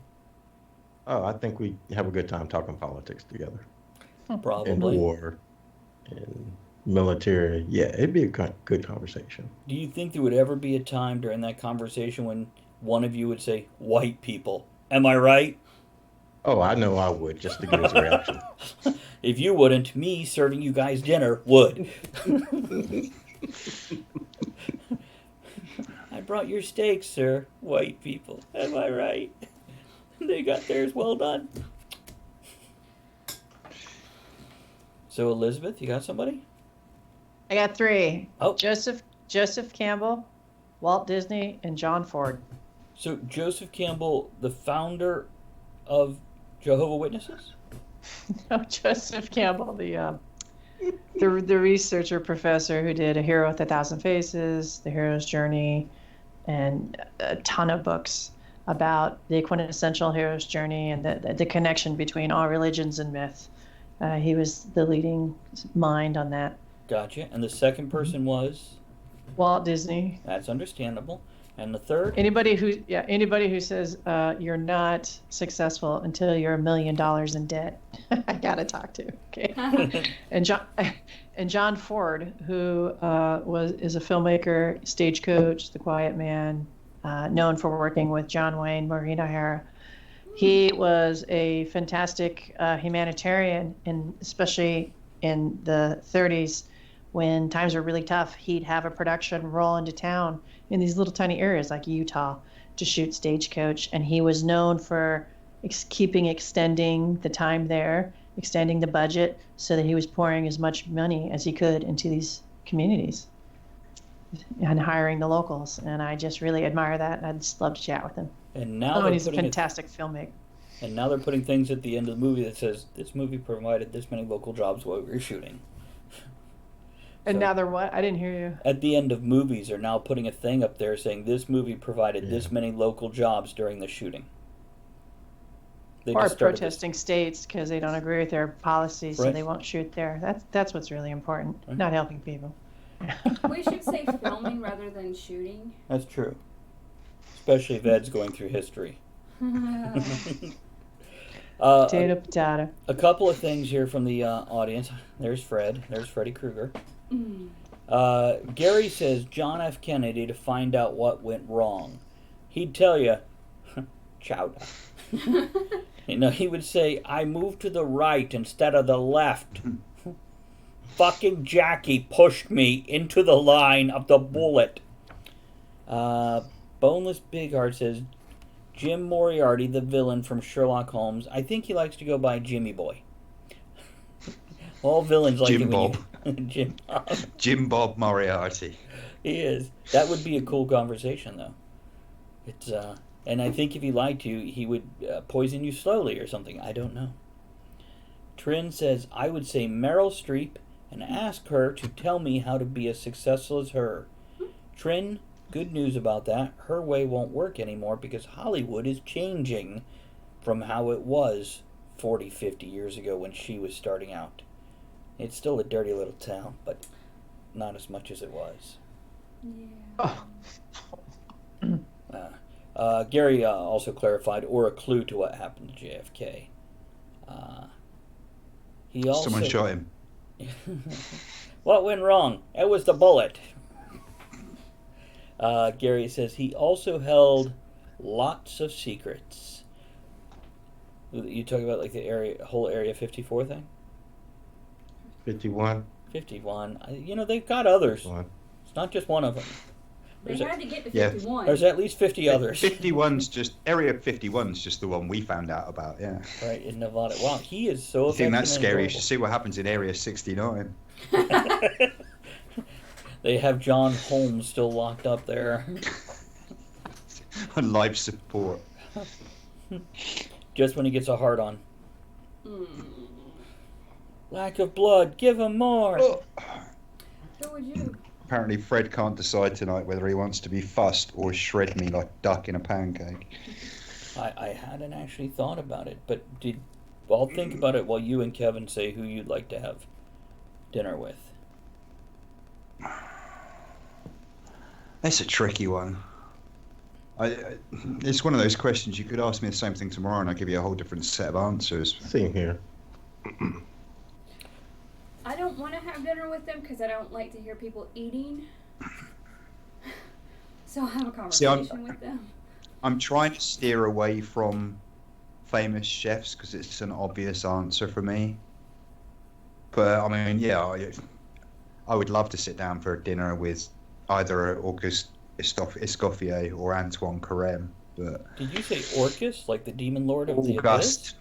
Oh, I think we have a good time talking politics together. Probably. And war. And military. Yeah, it'd be a good conversation. Do you think there would ever be a time during that conversation when one of you would say, white people? Am I right? Oh, I know I would, just to get his reaction. If you wouldn't, me serving you guys dinner would. I brought your steak, sir. White people. Am I right? They got theirs well done. So, Elizabeth, you got somebody? I got 3. Oh. Joseph Campbell, Walt Disney, and John Ford. So, Joseph Campbell, the founder of Jehovah's Witnesses? No, Joseph Campbell, the researcher professor who did A Hero with a Thousand Faces, The Hero's Journey, and a ton of books about the quintessential hero's journey and the connection between all religions and myth. He was the leading mind on that. Gotcha. And the second person was? Walt Disney. That's understandable. And the third? Anybody who says you're not successful until you're $1 million in debt, I gotta talk to. Okay. and John Ford, who is a filmmaker, stagecoach, The Quiet Man, known for working with John Wayne, Maureen O'Hara. He was a fantastic humanitarian, and especially in the 30s, when times were really tough, he'd have a production roll into town in these little tiny areas like Utah to shoot Stagecoach. And he was known for extending the time there, extending the budget so that he was pouring as much money as he could into these communities and hiring the locals. And I just really admire that. I'd just love to chat with him. And now he's a fantastic filmmaker. And now they're putting things at the end of the movie that says, this movie provided this many local jobs while we were shooting. And so, now they're what? I didn't hear you. At the end of movies, they're now putting a thing up there saying this movie provided this many local jobs during the shooting. Or protesting states because they don't agree with their policies, so they won't shoot there. That's what's really important, not helping people. We should say filming rather than shooting. That's true. Especially if Ed's going through history. Potato. A couple of things here from the audience. There's Fred. There's Freddy Krueger. Gary says John F. Kennedy to find out what went wrong. He'd tell you, chowder. He would say, I moved to the right instead of the left. Fucking Jackie pushed me into the line of the bullet. Boneless Big Heart says, Jim Moriarty, the villain from Sherlock Holmes. I think he likes to go by Jimmy Boy. All villains like Jim Bob. Jim Bob. Jim Bob Moriarty. He is. That would be a cool conversation, though. It's and I think if he lied to you, he would poison you slowly or something. I don't know. Trin says, I would say Meryl Streep and ask her to tell me how to be as successful as her. Trin, good news about that. Her way won't work anymore because Hollywood is changing from how it was 40, 50 years ago when she was starting out. It's still a dirty little town, but not as much as it was. Yeah. Gary also clarified, or a clue to what happened to JFK. He also... Someone shot him. What went wrong? It was the bullet. Gary says he also held lots of secrets. You talking about like the whole Area 54 thing? 51. 51. You know, they've got others. 51. It's not just one of them. They had to get to Yeah. 51. There's at least 50 others. 51's just Area 51's just the one we found out about. Yeah. Right, in Nevada. Wow, he is so. You think that's affectionate and scary? You adorable. should see what happens in Area 69. They have John Holmes still locked up there. On life support. Just when he gets a hard on. Lack of blood, give him more. Who would you? Apparently Fred can't decide tonight whether he wants to be fussed or shred me like duck in a pancake. I hadn't actually thought about it, but I'll think about it while you and Kevin say who you'd like to have dinner with. That's a tricky one. It's one of those questions you could ask me the same thing tomorrow and I'll give you a whole different set of answers. Same here. I don't want to have dinner with them because I don't like to hear people eating. So I'll have a conversation with them. I'm trying to steer away from famous chefs because it's an obvious answer for me. But I mean, yeah, I would love to sit down for a dinner with either Auguste Escoffier or Antoine Carême. But Did you say Orcus, like the demon lord of the abyss?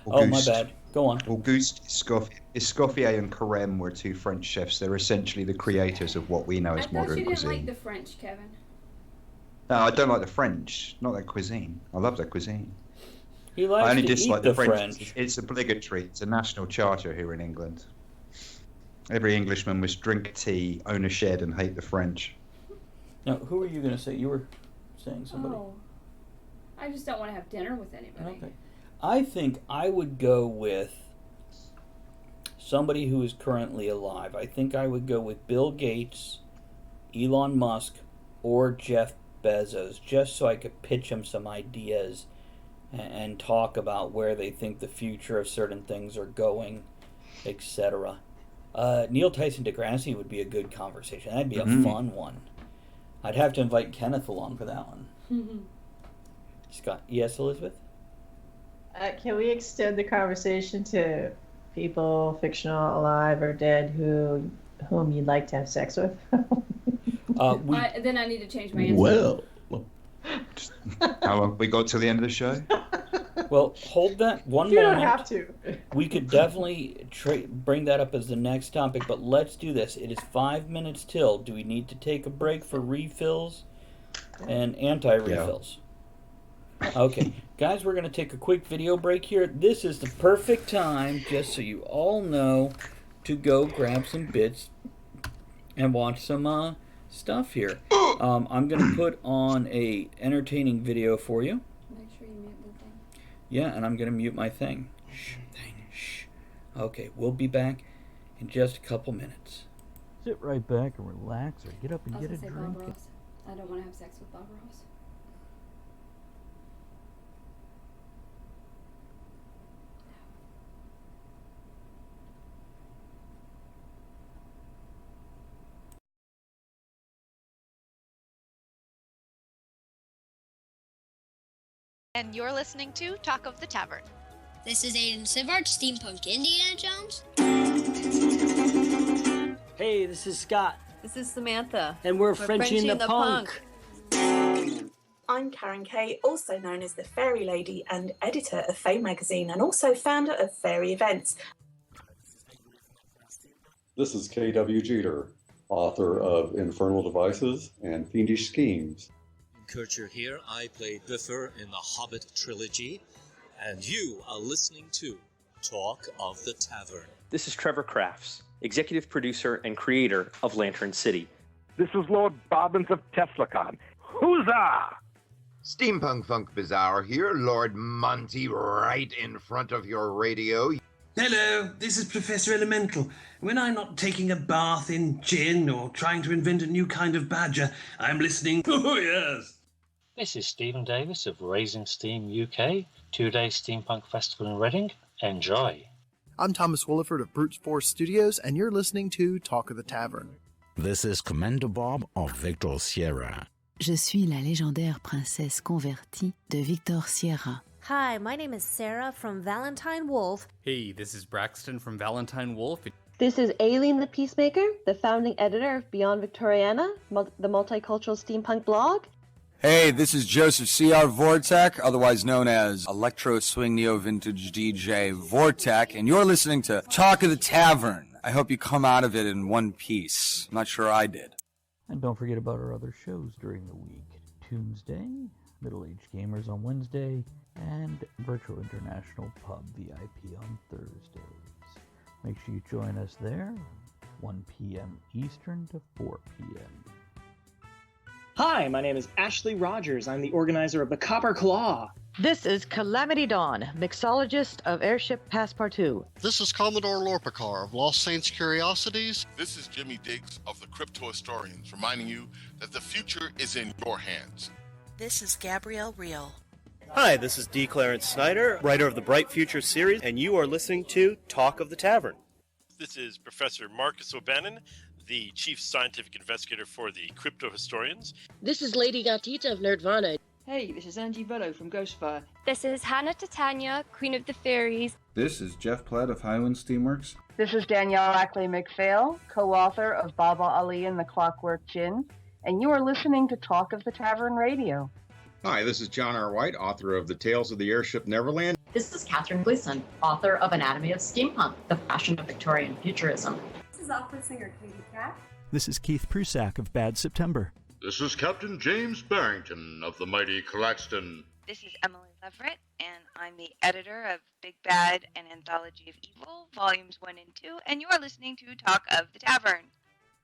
Auguste. Oh, my bad. Go on. Auguste Escoffier and Carême were two French chefs. They're essentially the creators of what we know I as thought modern you didn't cuisine. like the French, Kevin. No, I don't like the French. Not their cuisine. I love their cuisine. He likes I only to dislike eat the the French. It's obligatory. It's a national charter here in England. Every Englishman must drink tea, own a shed, and hate the French. Now, who were you going to say? You were saying somebody. Oh. I just don't want to have dinner with anybody. Okay. I think I would go with somebody who is currently alive. I think I would go with Bill Gates, Elon Musk, or Jeff Bezos, just so I could pitch them some ideas and talk about where they think the future of certain things are going, etc. Neil Tyson deGrasse would be a good conversation. That'd be a fun one. I'd have to invite Kenneth along for that one. Scott, yes, Elizabeth? Can we extend the conversation to people, fictional, alive, or dead, whom you'd like to have sex with? Then I need to change my answer. Well. How long we got till the end of the show? Well, hold that one You moment. don't have to. We could definitely bring that up as the next topic, but let's do this. It is 5 minutes till. Do we need to take a break for refills and anti-refills? Yeah. Okay, guys, we're going to take a quick video break here. This is the perfect time, just so you all know, to go grab some bits and watch some stuff here. I'm going to put on a entertaining video for you. Make sure you mute the thing. Yeah, and I'm going to mute my thing. Shh. Okay, we'll be back in just a couple minutes. Sit right back and relax or get up and get a drink. Bob Ross. I don't want to have sex with Bob Ross. And you're listening to Talk of the Tavern. This is Aiden Sivart, Steampunk Indiana Jones. Hey, this is Scott. This is Samantha. And we're Frenchie and the Punk. I'm Karen Kay, also known as the Fairy Lady and editor of Fame magazine and also founder of Fairy Events. This is K.W. Jeter, author of Infernal Devices and Fiendish Schemes. Kircher here. I play Bifur in the Hobbit trilogy, and you are listening to Talk of the Tavern. This is Trevor Crafts, executive producer and creator of Lantern City. This is Lord Bobbins of TeslaCon. Huzzah! Steampunk Funk Bizarre here, Lord Monty, right in front of your radio. Hello, this is Professor Elemental. When I'm not taking a bath in gin or trying to invent a new kind of badger, I'm listening. Oh, yes. This is Stephen Davis of Raising Steam UK, 2-day steampunk festival in Reading. Enjoy. I'm Thomas Williford of Brute Force Studios, and you're listening to Talk of the Tavern. This is Commander Bob of Victor Sierra. Je suis la légendaire princesse convertie de Victor Sierra. Hi, my name is Sarah from Valentine Wolf. Hey, this is Braxton from Valentine Wolf. This is Aileen the Peacemaker, the founding editor of Beyond Victoriana, the multicultural steampunk blog. Hey, this is Joseph C.R. Vortek, otherwise known as Electro Swing Neo Vintage DJ Vortek, and you're listening to Talk of the Tavern. I hope you come out of it in one piece. I'm not sure I did. And don't forget about our other shows during the week. Tuesday, Middle Aged Gamers on Wednesday, and Virtual International Pub VIP on Thursdays. Make sure you join us there, 1 p.m. Eastern to 4 p.m. Hi, my name is Ashley Rogers. I'm the organizer of the Copper Claw. This is Calamity Dawn, mixologist of Airship Passepartout. This is Commodore Lorpicar of Lost Saints Curiosities. This is Jimmy Diggs of the Crypto Historians, reminding you that the future is in your hands. This is Gabrielle Reel. Hi, this is D. Clarence Snyder, writer of the Bright Future series, and you are listening to Talk of the Tavern. This is Professor Marcus O'Bannon, the Chief Scientific Investigator for the Crypto Historians. This is Lady Gatita of Nerdvana. Hey, this is Angie Bello from Ghostfire. This is Hannah Titania, Queen of the Fairies. This is Jeff Platt of Highland Steamworks. This is Danielle Ackley McPhail, co-author of Baba Ali and the Clockwork Gin, and you are listening to Talk of the Tavern Radio. Hi, this is John R. White, author of The Tales of the Airship Neverland. This is Catherine Gleason, author of Anatomy of Steampunk, The Fashion of Victorian Futurism. This is opera singer Katie Cat. This is Keith Prusak of Bad September. This is Captain James Barrington of the mighty Claxton. This is Emily Leverett, and I'm the editor of Big Bad and Anthology of Evil, Volumes 1 and 2, and you are listening to Talk of the Tavern.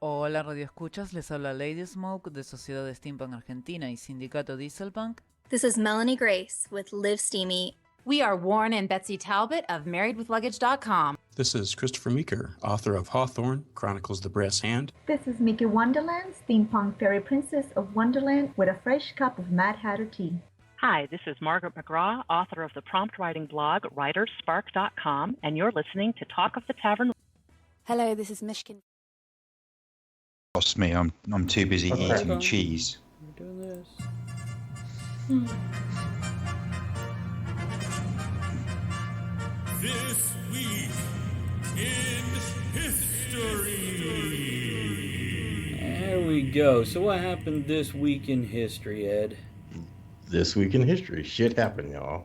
Hola Radio Escuchas, les habla Lady Smoke de Sociedad de Steampunk Argentina y Sindicato Dieselpunk. This is Melanie Grace with Live Steamy. We are Warren and Betsy Talbot of MarriedWithLuggage.com. This is Christopher Meeker, author of Hawthorne, Chronicles the Brass Hand. This is Mickey Wonderland, Steampunk Fairy Princess of Wonderland with a fresh cup of Mad Hatter tea. Hi, this is Margaret McGraw, author of the prompt writing blog WritersSpark.com, and you're listening to Talk of the Tavern. Hello, this is Mishkin. Lost me. I'm too busy eating cheese. We're doing this. This week in history. There we go. So what happened this week in history, Ed? This week in history. Shit happened, y'all.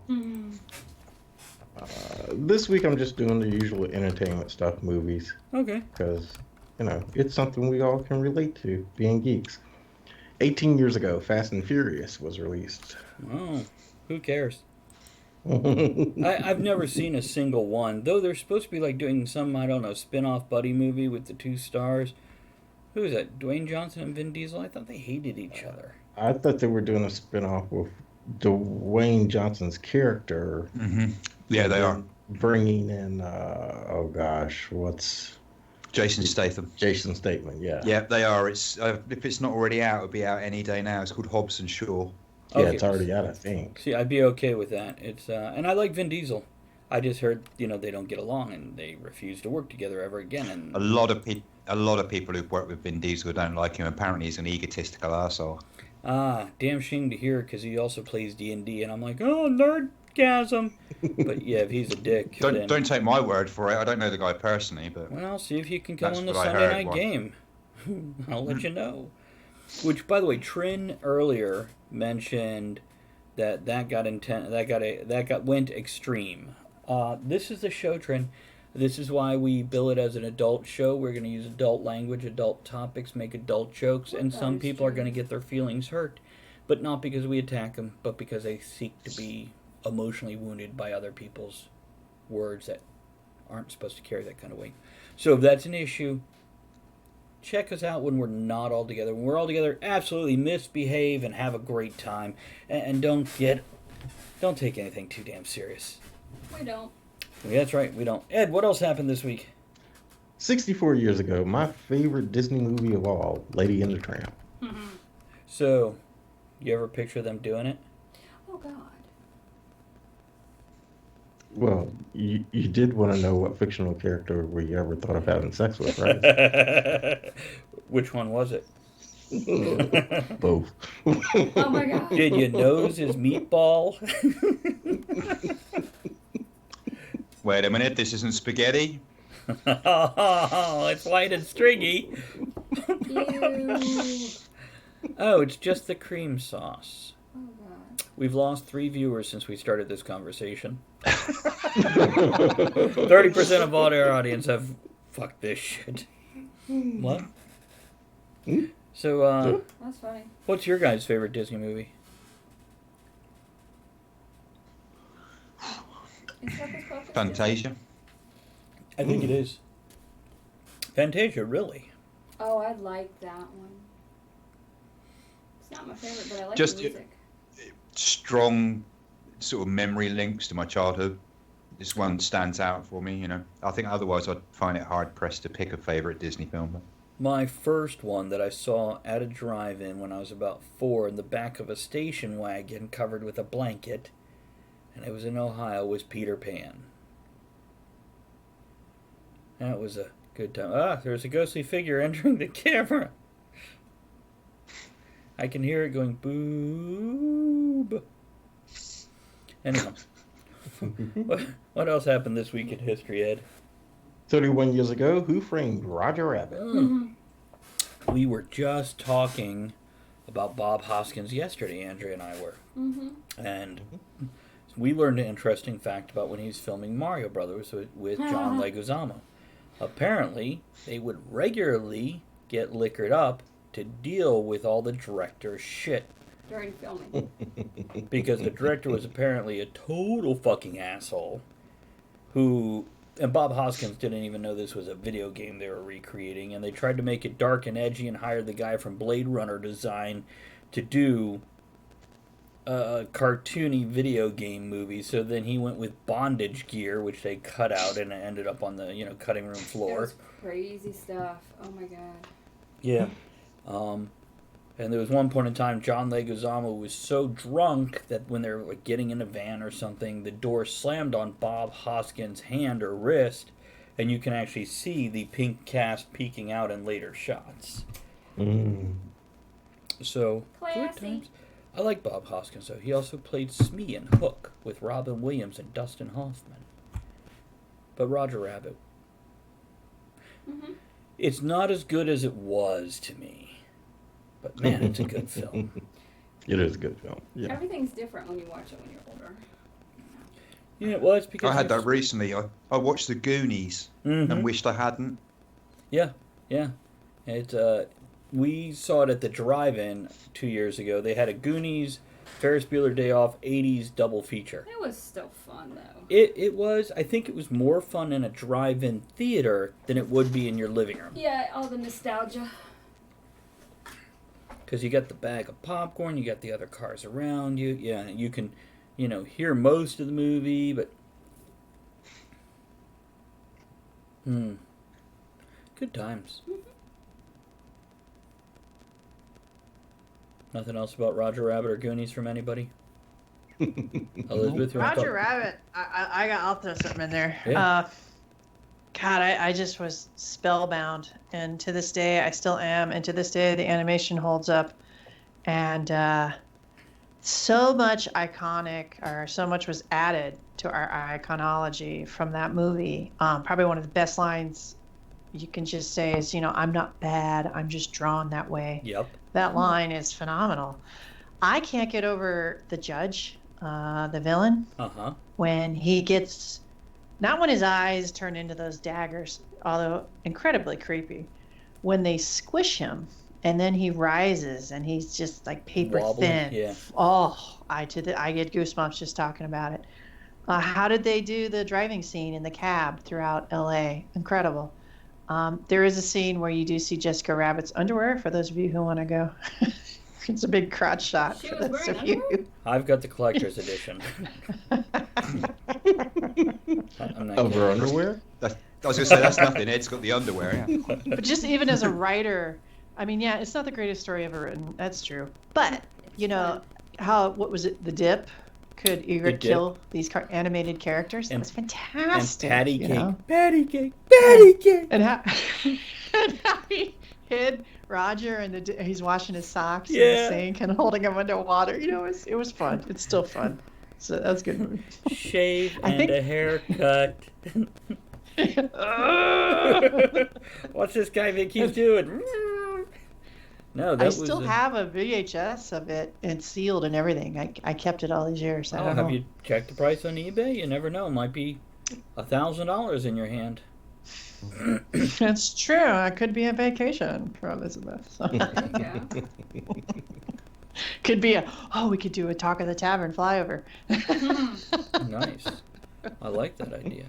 This week I'm just doing the usual entertainment stuff, movies. Okay. Because, it's something we all can relate to, being geeks. 18 years ago, Fast and Furious was released. Oh, who cares? I've never seen a single one, though they're supposed to be like doing some, I don't know, spin-off buddy movie with the two stars. Who is that, Dwayne Johnson and Vin Diesel? I thought they hated each other. I thought they were doing a spin-off with Dwayne Johnson's character. Mm-hmm. Yeah, they are. Bringing in, what's... Jason Statham. Jason Statham, yeah. Yeah, they are. It's if it's not already out, it'll be out any day now. It's called Hobbs and Shaw. Yeah, okay. It's already out, I think. See, I'd be okay with that. It's and I like Vin Diesel. I just heard, they don't get along and they refuse to work together ever again. And a lot of people who've worked with Vin Diesel don't like him. Apparently, he's an egotistical arsehole. Damn shame to hear, because he also plays D&D, and I'm like, oh, nerdgasm. But yeah, if he's a dick, don't take my word for it. I don't know the guy personally, but well, see if you can come on the Sunday night game. I'll let you know. Which, by the way, Trin earlier mentioned that went extreme. This is the show, Trin. This is why we bill it as an adult show. We're going to use adult language, adult topics, make adult jokes, and some people are going to get their feelings hurt, but not because we attack them, but because they seek to be emotionally wounded by other people's words that aren't supposed to carry that kind of weight. So if that's an issue, check us out when we're not all together. When we're all together, absolutely misbehave and have a great time. And don't take anything too damn serious. We don't. Yeah, that's right, we don't. Ed, what else happened this week? 64 years ago, my favorite Disney movie of all, Lady and the Tramp. Mm-hmm. So, you ever picture them doing it? Oh, God. Well, you did want to know what fictional character we ever thought of having sex with, right? Which one was it? Both. Oh my God. Did you nose his meatball? Wait a minute, this isn't spaghetti? Oh, it's white and stringy. Ew. Oh, it's just the cream sauce. Oh, God. We've lost 3 viewers since we started this conversation. 30% of all our audience have fucked this shit. What? So, That's funny. what's your guys' favorite Disney movie? Fantasia. I think it is. Fantasia, really? Oh, I like that one. It's not my favorite, but I like Just the music. Strong sort of memory links to my childhood. This one stands out for me, you know. I think otherwise I'd find it hard pressed to pick a favorite Disney film. My first one that I saw at a drive-in when I was about 4 in the back of a station wagon covered with a blanket, and it was in Ohio, was Peter Pan. That was a good time. Ah, there's a ghostly figure entering the camera. I can hear it going, boob. Anyhow. What else happened this week in history, Ed? 31 years ago, who framed Roger Rabbit? We were just talking about Bob Hoskins yesterday, Andrea and I were. And we learned an interesting fact about when he was filming Mario Brothers with John Leguizamo. Apparently, they would regularly get liquored up to deal with all the director's shit. During filming. Because the director was apparently a total fucking asshole who... And Bob Hoskins didn't even know this was a video game they were recreating, and they tried to make it dark and edgy and hired the guy from Blade Runner Design to do a cartoony video game movie. So then he went with bondage gear, which they cut out, and it ended up on the cutting room floor. It was crazy stuff. Oh my God. Yeah. And there was one point in time, John Leguizamo was so drunk that when they were getting in a van or something, the door slammed on Bob Hoskins' hand or wrist, and you can actually see the pink cast peeking out in later shots. So, good times. I like Bob Hoskins, though. He also played Smee in Hook with Robin Williams and Dustin Hoffman. But Roger Rabbit. It's not as good as it was to me. But man, it's a good film. It is a good film. Yeah. Everything's different when you watch it when you're older. Yeah, well, it's because I had that recently. I watched The Goonies and wished I hadn't. Yeah. It's we saw it at the drive-in 2 years ago. They had a Goonies, Ferris Bueller Day Off, 80s double feature. It was still fun, though. It was. I think it was more fun in a drive-in theater than it would be in your living room. Yeah, all the nostalgia. Because you got the bag of popcorn, you got the other cars around you. Yeah, you can, hear most of the movie, but... Good times. Nothing else about Roger Rabbit or Goonies from anybody? Elizabeth, you want to Roger Rabbit, I'll throw something in there. Yeah. God, I just was spellbound, and to this day I still am, and to this day the animation holds up, and so much was added to our iconology from that movie. Probably one of the best lines you can just say is, I'm not bad, I'm just drawn that way. Yep. That line is phenomenal. I can't get over the judge, the villain, when he gets... Not when his eyes turn into those daggers, although incredibly creepy. When they squish him, and then he rises, and he's just like paper thin. Yeah. Oh, I get goosebumps just talking about it. How did they do the driving scene in the cab throughout LA? Incredible. There is a scene where you do see Jessica Rabbit's underwear, for those of you who want to go. It's a big crotch shot. She was wearing underwear? I've got the collector's edition. I'm not Of her underwear? I was going to say, that's nothing. Ed's got the underwear. Yeah. But just even as a writer, I mean, yeah, it's not the greatest story ever written. That's true. But, you know, what was it? The Dip could kill these animated characters. That was fantastic. And patty cake. Know? Patty cake. Patty cake. And how he hid Roger and he's washing his socks in the sink and holding him underwater. You know, it was fun. It's still fun. So that's a good movie. Shave and a haircut. What's this guy think he's doing? No, I still have a VHS of it and sealed and everything. I kept it all these years. Have you checked the price on eBay? You never know. It might be $1,000 in your hand. That's true. I could be on vacation for Elizabeth. So. Could be we could do a Talk of the Tavern flyover. Nice. I like that idea.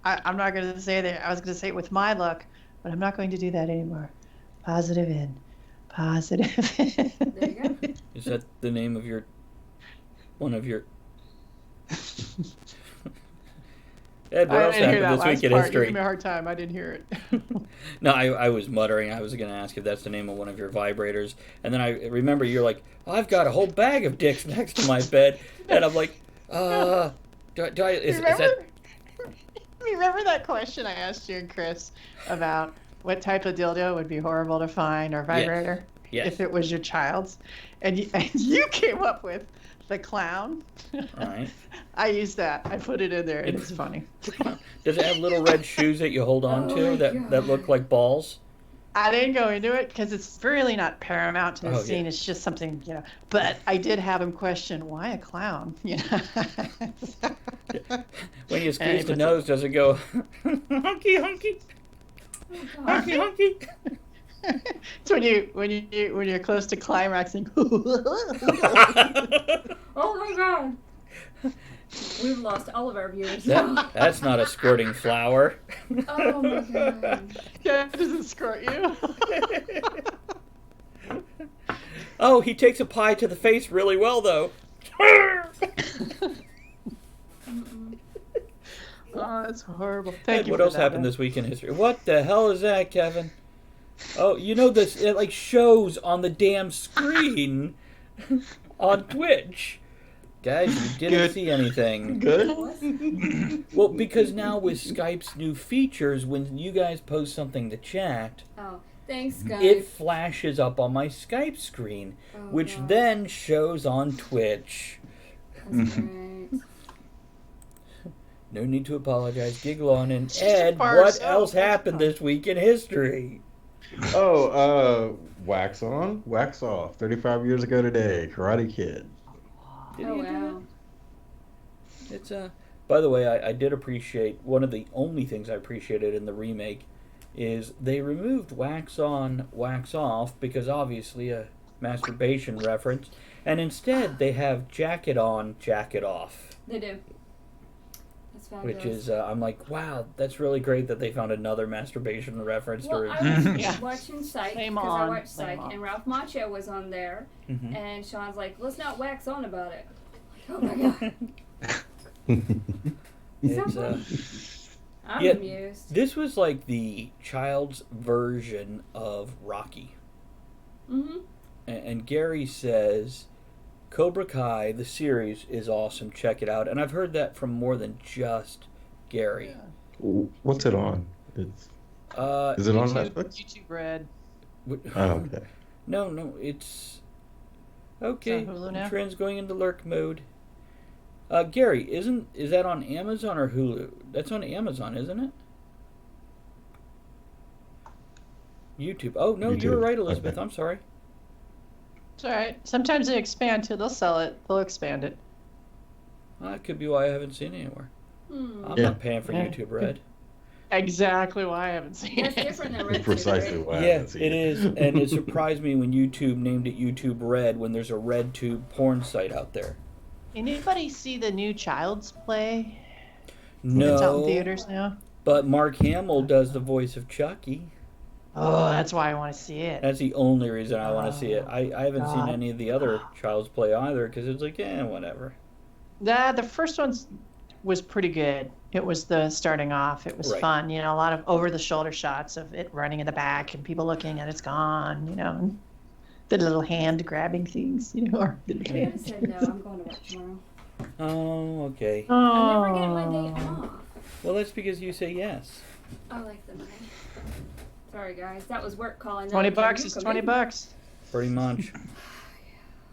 I'm not going to say that. I was going to say it with my luck, but I'm not going to do that anymore. Positive in. Positive in. There you go. Is that the name of one of your... Ed, what else happened this week in history? You gave me a hard time. I didn't hear it. No, I was muttering. I was going to ask if that's the name of one of your vibrators. And then I remember you're like, I've got a whole bag of dicks next to my bed. And I'm like, is that... Remember that question I asked you and Chris about what type of dildo would be horrible to find or vibrator if it was your child's? And you came up with the clown. Right. I used that. I put it in there, and it's funny. Does it have little red shoes that you hold on to that look like balls? I didn't go into it because it's really not paramount to the scene. It's just something, you know. But I did have him question, why a clown? You know. When you squeeze the nose, does it go hunky hunky? Hunky hunky. It's when you're close to climaxing. Oh my god. We've lost all of our viewers. That's not a squirting flower. Oh my god. Yeah, it doesn't squirt you. Oh, he takes a pie to the face really well, though. Oh, that's horrible. Thank you. What else happened this week in history? What the hell is that, Kevin? Oh, you know this? It like shows on the damn screen on Twitch. Guys, you didn't see anything. Good. Well, because now with Skype's new features, when you guys post something to chat, thanks, Skype. It flashes up on my Skype screen, which then shows on Twitch. That's great. No need to apologize. Giggle on. And Ed, what else happened this week in history? Wax on, wax off. 35 years ago today, Karate Kid. Wow. It's by the way, I did appreciate, one of the only things I appreciated in the remake is they removed wax on, wax off, because obviously a masturbation reference, and instead they have jacket on, jacket off. They do. That's fabulous. Which is, I'm like, wow, that's really great that they found another masturbation reference. Well, I was watching Psych, because I watched Psych, and Ralph Macchio was on there, and Sean's like, let's not wax on about it. Oh my god. I'm amused. This was like the child's version of Rocky. Mm-hmm. And Gary says, Cobra Kai, the series, is awesome. Check it out. And I've heard that from more than just Gary. What's it on? Is it on Netflix? YouTube Red. Okay. No, it's... Okay, Hulu now? Trent's going into lurk mode. Gary, is that on Amazon or Hulu? That's on Amazon, isn't it? YouTube. Oh, no, YouTube. you were right, Elizabeth. Okay. I'm sorry. It's all right. Sometimes they expand too. They'll sell it. They'll expand it. That could be why I haven't seen it anywhere. I'm not paying for YouTube Red. Exactly why I haven't seen That's it. different than Red. Precisely why I Yeah, haven't seen it is. And it surprised me when YouTube named it YouTube Red when there's a RedTube porn site out there. Anybody see the new Child's Play? No. It's out in theaters now. But Mark Hamill does the voice of Chucky. Oh, that's why I want to see it. That's the only reason I want to see it. I haven't seen God. any of the other Child's Play either because it's like, whatever. The first one was pretty good. It was the starting off. It was fun. You know, a lot of over-the-shoulder shots of it running in the back and people looking and it's gone. You know, and the little hand grabbing things. You know, or the I said no. I'm going to work tomorrow. Oh, okay. I'm never getting my day off. Well, that's because you say yes. I like the money. Sorry, guys. That was work calling. $20 is $20. Pretty much.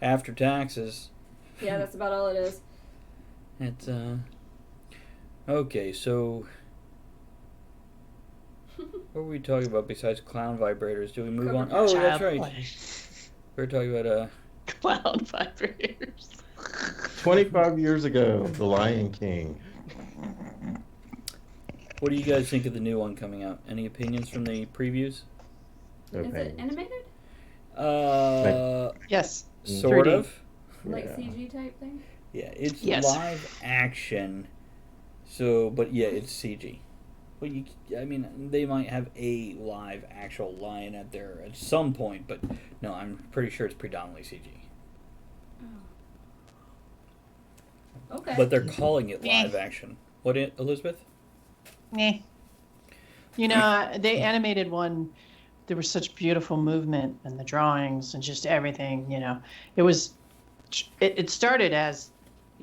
After taxes. Yeah, that's about all it is. It's, okay, so what were we talking about besides clown vibrators? Do we move on? Oh, that's right. We were talking about, clown vibrators. 25 years ago, The Lion King. What do you guys think of the new one coming out? Any opinions from the previews? Is it animated? Yes. Sort 3D. of. Like CG type thing? Yeah, it's live action. So, but yeah, it's CG. But I mean, they might have a live actual lion at there at some point, but no, I'm pretty sure it's predominantly CG. Oh. Okay. But they're calling it live action. What, Elizabeth? Meh. You know, they animated one. There was such beautiful movement and the drawings and just everything. You know, it started as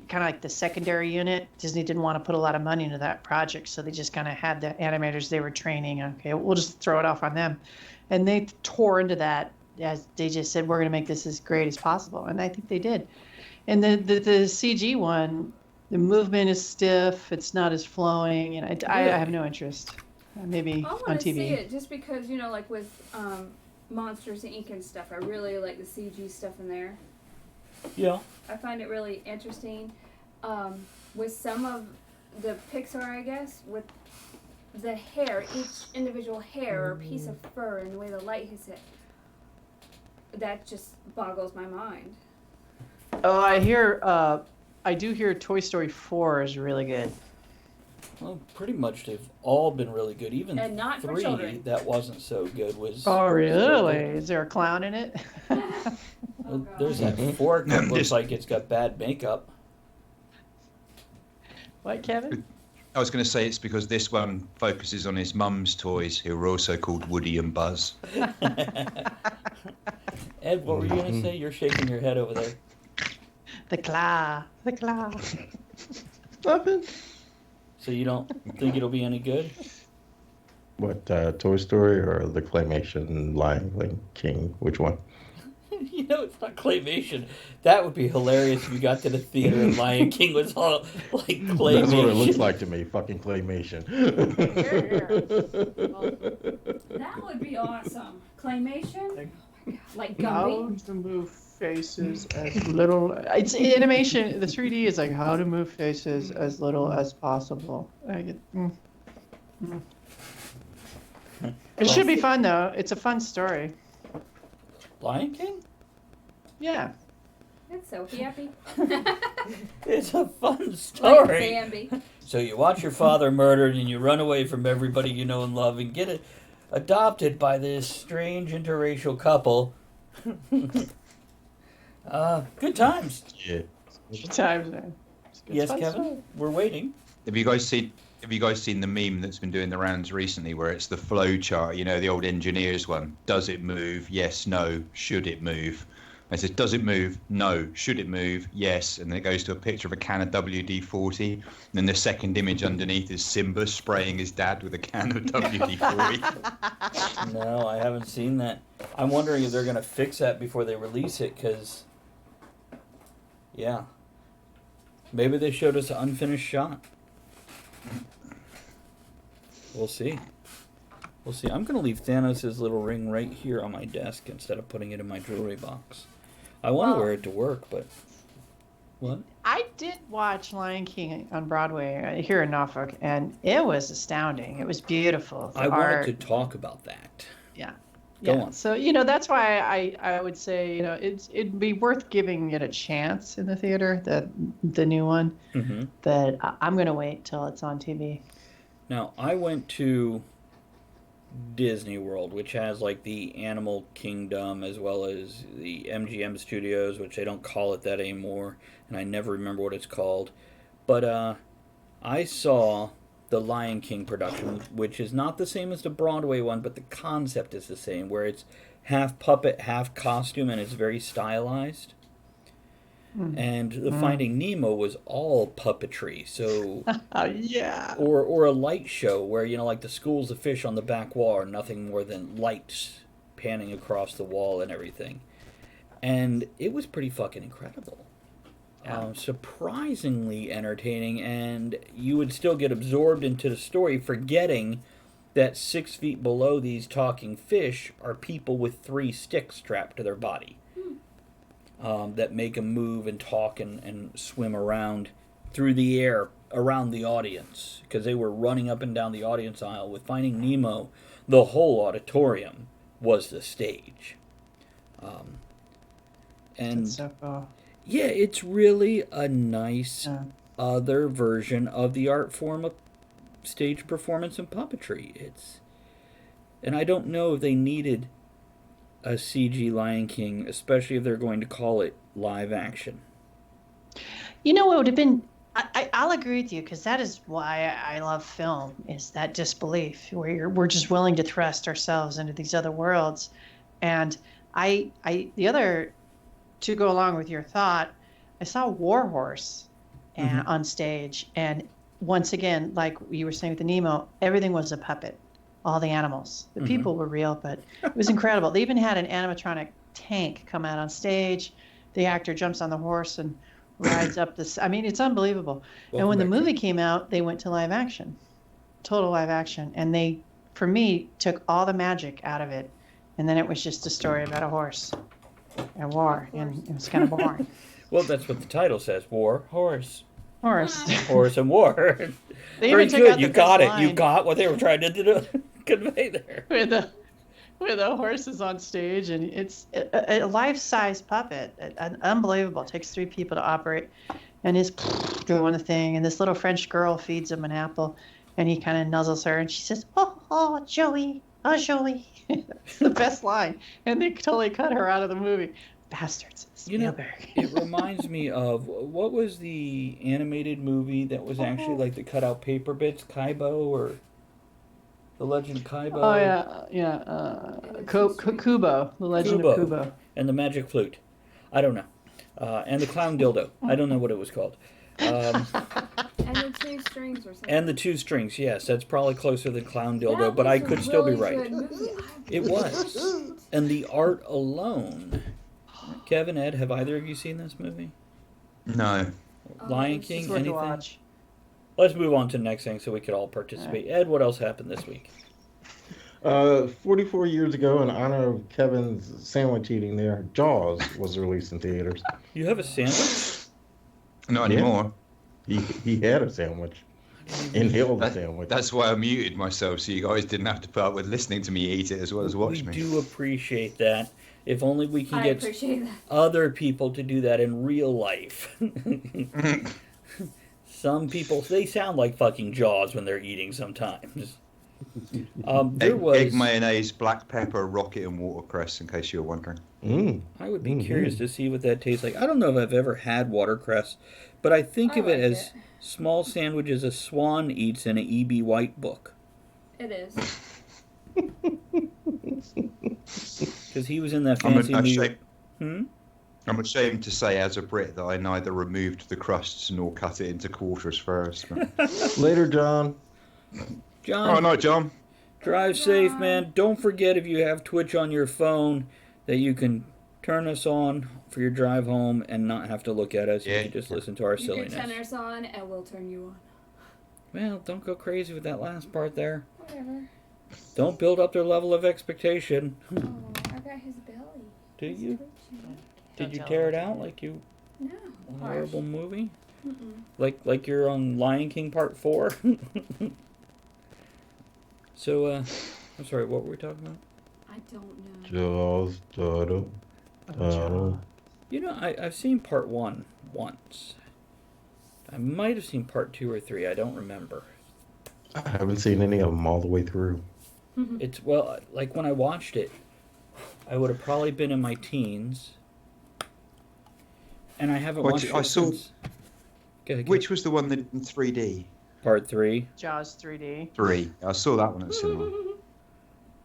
kind of like the secondary unit. Disney didn't want to put a lot of money into that project, so they just kind of had the animators they were training. Okay, we'll just throw it off on them, and they tore into that as they just said, we're going to make this as great as possible, and I think they did. And the CG one, the movement is stiff. It's not as flowing, and I have no interest. Maybe I on want to TV. see it just because, you know, like with Monsters Inc. and stuff, I really like the CG stuff in there. Yeah. I find it really interesting. With some of the Pixar, I guess, with the hair, each individual hair or piece of fur and the way the light hits it, that just boggles my mind. Oh, I do hear Toy Story 4 is really good. Well, pretty much they've all been really good. Even And not for 3 children. that wasn't so good was. Oh, really? Is there a clown in it? There's that fork that looks like it's got bad makeup. What, Kevin? I was going to say it's because this one focuses on his mum's toys, who are also called Woody and Buzz. Ed, what were you going to say? You're shaking your head over there. The claw. Nothing. So you don't think it'll be any good? What, Toy Story or the claymation Lion King? Which one? You know, it's not claymation. That would be hilarious if you got to the theater and Lion King was all like claymation. That's what it looks like to me, fucking claymation. That would be awesome. Claymation? Oh my God. Like How Gumby? to move faces as little. It's animation. The 3D is like how to move faces as little as possible. It should be fun though. It's a fun story. Lion King? Yeah. It's so happy. It's a fun story. Like Bambi. So you watch your father murdered and you run away from everybody you know and love and get adopted by this strange interracial couple. Good times. Yeah. Good times, man. Yes, Kevin? Story. We're waiting. Have you guys seen the meme that's been doing the rounds recently where it's the flow chart, you know, the old engineers one? Does it move? Yes, no. Should it move? And it says, does it move? No. Should it move? Yes. And then it goes to a picture of a can of WD-40. And then the second image underneath is Simba spraying his dad with a can of WD-40. No, I haven't seen that. I'm wondering if they're going to fix that before they release it, because, yeah. Maybe they showed us an unfinished shot. We'll see. We'll see. I'm going to leave Thanos' little ring right here on my desk instead of putting it in my jewelry box. I want to wear it to work, but... What? I did watch Lion King on Broadway here in Norfolk, and it was astounding. It was beautiful. I wanted to talk about that. Yeah. Go on. So that's why I would say it'd be worth giving it a chance in the theater, the new one. Mm-hmm. But I'm gonna wait till it's on TV. Now I went to Disney World, which has like the Animal Kingdom as well as the MGM Studios, which they don't call it that anymore, and I never remember what it's called. But I saw the Lion King production, which is not the same as the Broadway one, but the concept is the same, where it's half puppet, half costume, and it's very stylized. And the Finding Nemo was all puppetry, so yeah. Or a light show where like the schools of fish on the back wall are nothing more than lights panning across the wall and everything, and it was pretty fucking incredible. Surprisingly entertaining, and you would still get absorbed into the story, forgetting that 6 feet below these talking fish are people with 3 sticks strapped to their body. That make them move and talk and swim around through the air around the audience, because they were running up and down the audience aisle. With Finding Nemo, the whole auditorium was the stage. And That's so cool. Yeah, it's really a nice other version of the art form of stage performance and puppetry. And I don't know if they needed a CG Lion King, especially if they're going to call it live action. What would have been... I'll agree with you, because that is why I love film, is that disbelief, where we're just willing to thrust ourselves into these other worlds. And the other, to go along with your thought, I saw Warhorse on stage, and once again, like you were saying with the Nemo, everything was a puppet. All the animals. The people were real, but it was incredible. They even had an animatronic tank come out on stage. The actor jumps on the horse and rides up this. I mean, it's unbelievable. And when the movie came out, they went to live action, total live action. And they, for me, took all the magic out of it. And then it was just a story about a horse and war. And it was kind of boring. Well, that's what the title says. War, horse. Horse and war. Very good. You got it. You got what they were trying to convey there. With the horses on stage, and it's a life-size puppet. Unbelievable. It takes 3 people to operate, and he's doing the thing. And this little French girl feeds him an apple, and he kind of nuzzles her, and she says, "Oh, Joey, oh, Joey." That's the best line, and they totally cut her out of the movie. Bastards. Spielberg. It reminds me of, what was the animated movie that was actually like the cutout paper bits, Kaibo, or The Legend of Kaibo? Oh yeah. Kubo, The Legend of Kubo, and the Magic Flute. I don't know. And the Clown Dildo. I don't know what it was called. And the 2 strings or something. And the 2 strings. Yes, that's probably closer than Clown Dildo, but I could still be right. It was. And the art alone. Kevin, Ed, have either of you seen this movie? No. Lion King, anything? Let's move on to the next thing so we could all participate. Ed, what else happened this week? 44 years ago, in honor of Kevin's sandwich eating there, Jaws was released in theaters. You have a sandwich? Not anymore. He had a sandwich. Inhaled the sandwich. That's why I muted myself, so you guys didn't have to put up with listening to me eat it as well as watch me. We do appreciate that. If only we can get other people to do that in real life. Some people, they sound like fucking Jaws when they're eating sometimes. Egg, mayonnaise, black pepper, rocket, and watercress, in case you were wondering. I would be curious to see what that tastes like. I don't know if I've ever had watercress, but I think of it as small sandwiches a swan eats in an E.B. White book. It is. Because he was in that fancy New York. I'm ashamed to say, as a Brit, that I neither removed the crusts nor cut it into quarters first. Later, John. John. Oh, no, John. Drive safe, man. Don't forget, if you have Twitch on your phone, that you can turn us on for your drive home and not have to look at us. You can just listen to our silliness. You can turn us on and we'll turn you on. Well, don't go crazy with that last part there. Whatever. Don't build up their level of expectation. Oh, I got his belly. Do you? Did you tear it out like you? No. A horrible movie? Like you're on Lion King Part 4? So, I'm sorry, what were we talking about? I don't know. Jaws, You know, I've seen part 1 once. I might have seen part 2 or 3. I don't remember. I haven't seen any of them all the way through. It's, well, like when I watched it, I would have probably been in my teens. And I haven't watched it since. Which was the one that in 3D? Part 3. Jaws 3D. 3. I saw that one at cinema.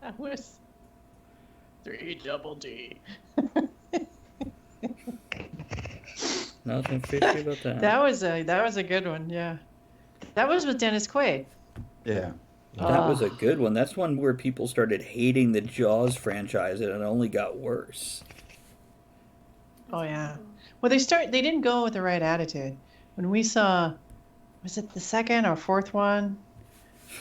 That was 3 double D. Nothing fishy about that. That was a good one, yeah. That was with Dennis Quaid. Yeah. That was a good one. That's one where people started hating the Jaws franchise and it only got worse. Oh yeah. Well, they didn't go with the right attitude. When we saw, was it the second or fourth one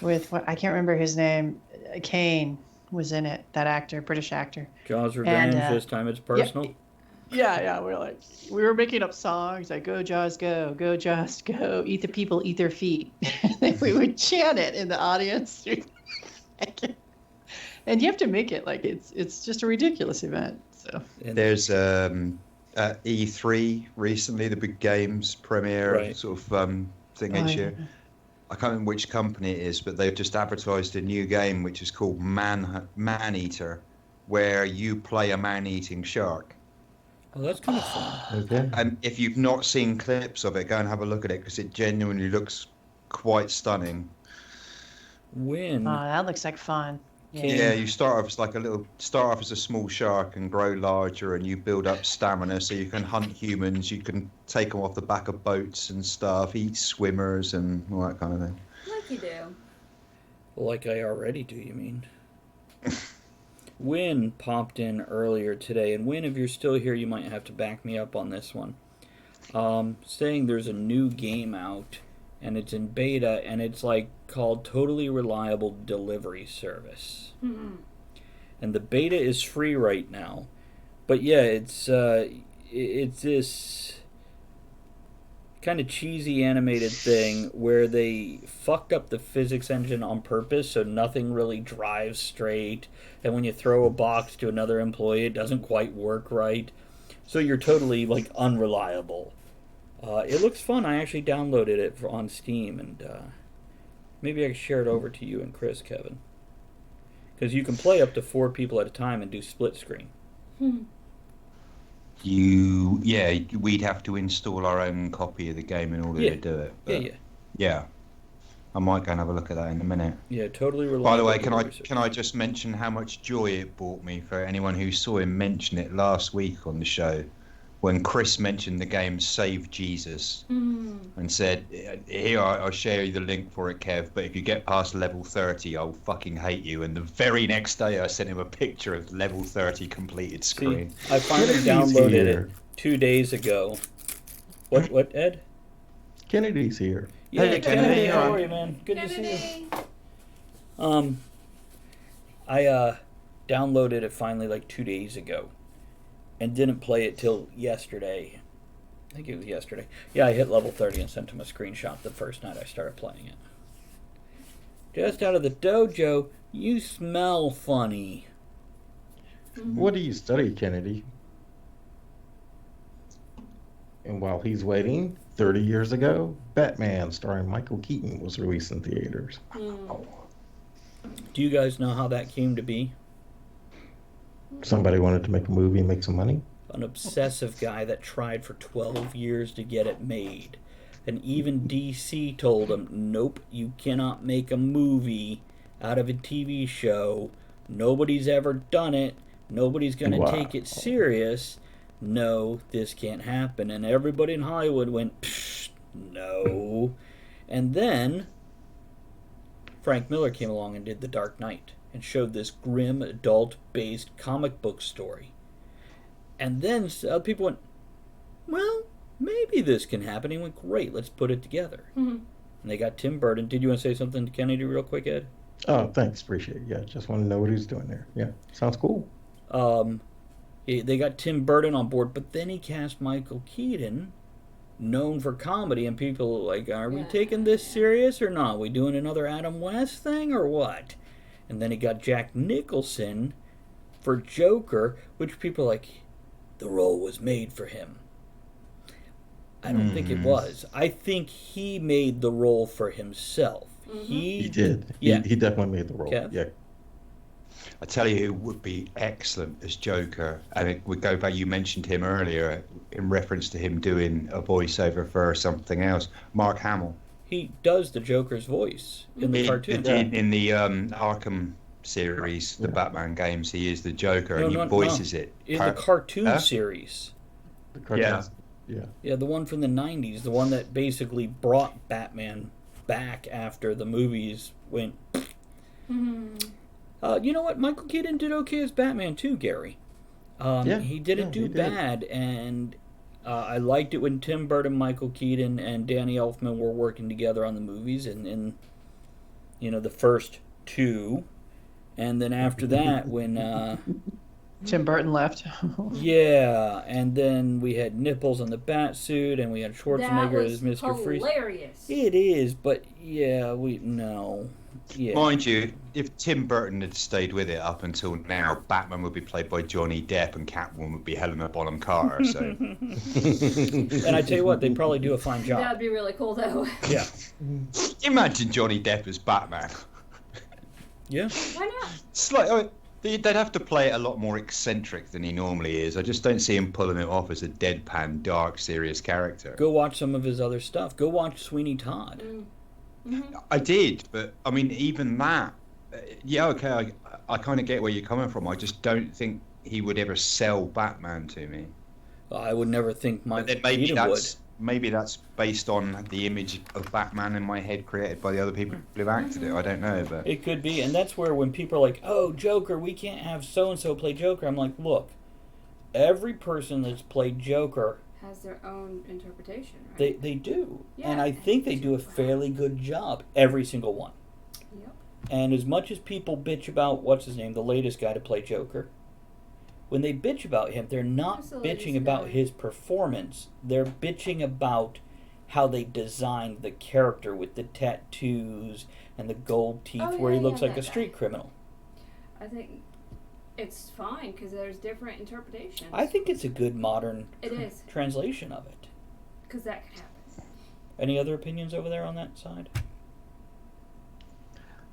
with what I can't remember his name, Kane was in it, that actor, British actor. Jaws Revenge, this time it's personal. Yeah, we were making up songs like "Go Jaws, go Jaws, go, eat the people, eat their feet." We would chant it in the audience, and you have to make it like it's just a ridiculous event. So there's E3 recently, the big games premiere sort of thing each year. I can't remember which company it is, but they've just advertised a new game which is called Man Eater, where you play a man-eating shark. Oh, that's kind of fun. Okay. And if you've not seen clips of it, go and have a look at it because it genuinely looks quite stunning. That looks like fun. Yeah, you start off as a small shark and grow larger, and you build up stamina so you can hunt humans. You can take them off the back of boats and stuff, eat swimmers and all that kind of thing. Like you do. Like I already do, you mean? Win popped in earlier today, and Win, if you're still here, you might have to back me up on this one. Saying there's a new game out, and it's in beta, and it's like called Totally Reliable Delivery Service. Mm-hmm. And the beta is free right now, but yeah, it's this kind of cheesy animated thing where they fucked up the physics engine on purpose, so nothing really drives straight, and when you throw a box to another employee, it doesn't quite work right, so you're totally like unreliable. It looks fun. I actually downloaded it on Steam, and maybe I can share it over to you and Chris, Kevin, because you can play up to 4 people at a time and do split screen. We'd have to install our own copy of the game in order to do it. But yeah. I might go and have a look at that in a minute. Yeah, totally reliable. By the way, can I just mention how much joy it brought me for anyone who saw him mention it last week on the show, when Chris mentioned the game Save Jesus and said, "Here, I'll share you the link for it, Kev, but if you get past level 30, I'll fucking hate you." And the very next day, I sent him a picture of level 30 completed screen. See, I finally downloaded it 2 days ago. What, Ed? Kennedy's here. Yeah, Hey, Kennedy, how are you, man? Good to see you. I downloaded it finally like 2 days ago. And didn't play it till yesterday. I think it was yesterday. Yeah, I hit level 30 and sent him a screenshot the first night I started playing it. Just out of the dojo, you smell funny. What do you study, Kennedy? And while he's waiting, 30 years ago, Batman starring Michael Keaton was released in theaters. Do you guys know how that came to be? Somebody wanted to make a movie and make some money? An obsessive guy that tried for 12 years to get it made. And even DC told him, nope, you cannot make a movie out of a TV show. Nobody's ever done it. Nobody's going to take it serious. No, this can't happen. And everybody in Hollywood went, psh, no. And then Frank Miller came along and did The Dark Knight and showed this grim, adult-based comic book story. And then people went, well, maybe this can happen. He went, great, let's put it together. And they got Tim Burton. Did you want to say something to Kennedy real quick, Ed? Oh, thanks. Appreciate it. Yeah, just want to know what he's doing there. Yeah, sounds cool. They got Tim Burton on board, but then he cast Michael Keaton, known for comedy, and people were like, are we taking this serious or not? Are we doing another Adam West thing or what? And then he got Jack Nicholson, for Joker, which people are like, the role was made for him. I don't think it was. I think he made the role for himself. He did. Yeah. He definitely made the role. Kev? Yeah. I tell you, who would be excellent as Joker. I think we go back. You mentioned him earlier in reference to him doing a voiceover for something else. Mark Hamill. He does the Joker's voice in the cartoon. In the Arkham series, the Batman games, he is the Joker, and he voices it. In the cartoon series. The cartoon. Yeah, the one from the 90s, the one that basically brought Batman back after the movies went. You know what? Michael Keaton did okay as Batman too, Gary. He didn't do bad, and I liked it when Tim Burton, Michael Keaton, and Danny Elfman were working together on the movies, and the first two, and then after that when Tim Burton left. Yeah, and then we had nipples on the bat suit, and we had Schwarzenegger as Mr. Freeze. Hilarious. It is, but no. Yeah. Mind you, if Tim Burton had stayed with it up until now, Batman would be played by Johnny Depp and Catwoman would be Helena Bonham Carter. So, and I tell you what, they'd probably do a fine job. That'd be really cool, though. Yeah. Imagine Johnny Depp as Batman. Yeah. Why not? It's like, they'd have to play it a lot more eccentric than he normally is. I just don't see him pulling it off as a deadpan, dark, serious character. Go watch some of his other stuff. Go watch Sweeney Todd. I did, but I mean, even that, okay, I kind of get where you're coming from. I just don't think he would ever sell Batman to me. I would never think Michael Keaton would. Maybe that's based on the image of Batman in my head created by the other people who've acted it. I don't know, but it could be, and that's where when people are like, "Oh, Joker, we can't have so and so play Joker," I'm like, "Look, every person that's played Joker has their own interpretation, right? They do, Yeah, and I think they do a fairly good job, every single one. Yep. And as much as people bitch about what's his name, the latest guy to play Joker, when they bitch about him, they're not bitching about his performance. They're bitching about how they designed the character with the tattoos and the gold teeth, where he looks like a street criminal. I think it's fine because there's different interpretations. I think it's a good modern translation of it. Because that could happen. Any other opinions over there on that side?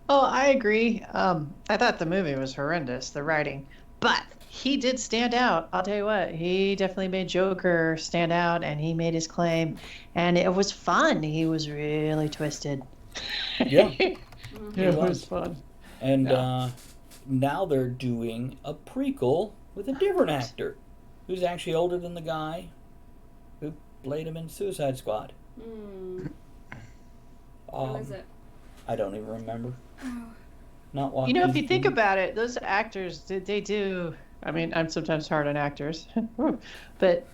Oh, I agree. I thought the movie was horrendous, the writing. But he did stand out. I'll tell you what, he definitely made Joker stand out, and he made his claim. And it was fun. He was really twisted. Yeah. It was fun. And now they're doing a prequel with a different actor who's actually older than the guy who played him in Suicide Squad. Who is it? I don't even remember. Oh. Not Joaquin. If you think about it, those actors, they do. I mean, I'm sometimes hard on actors, but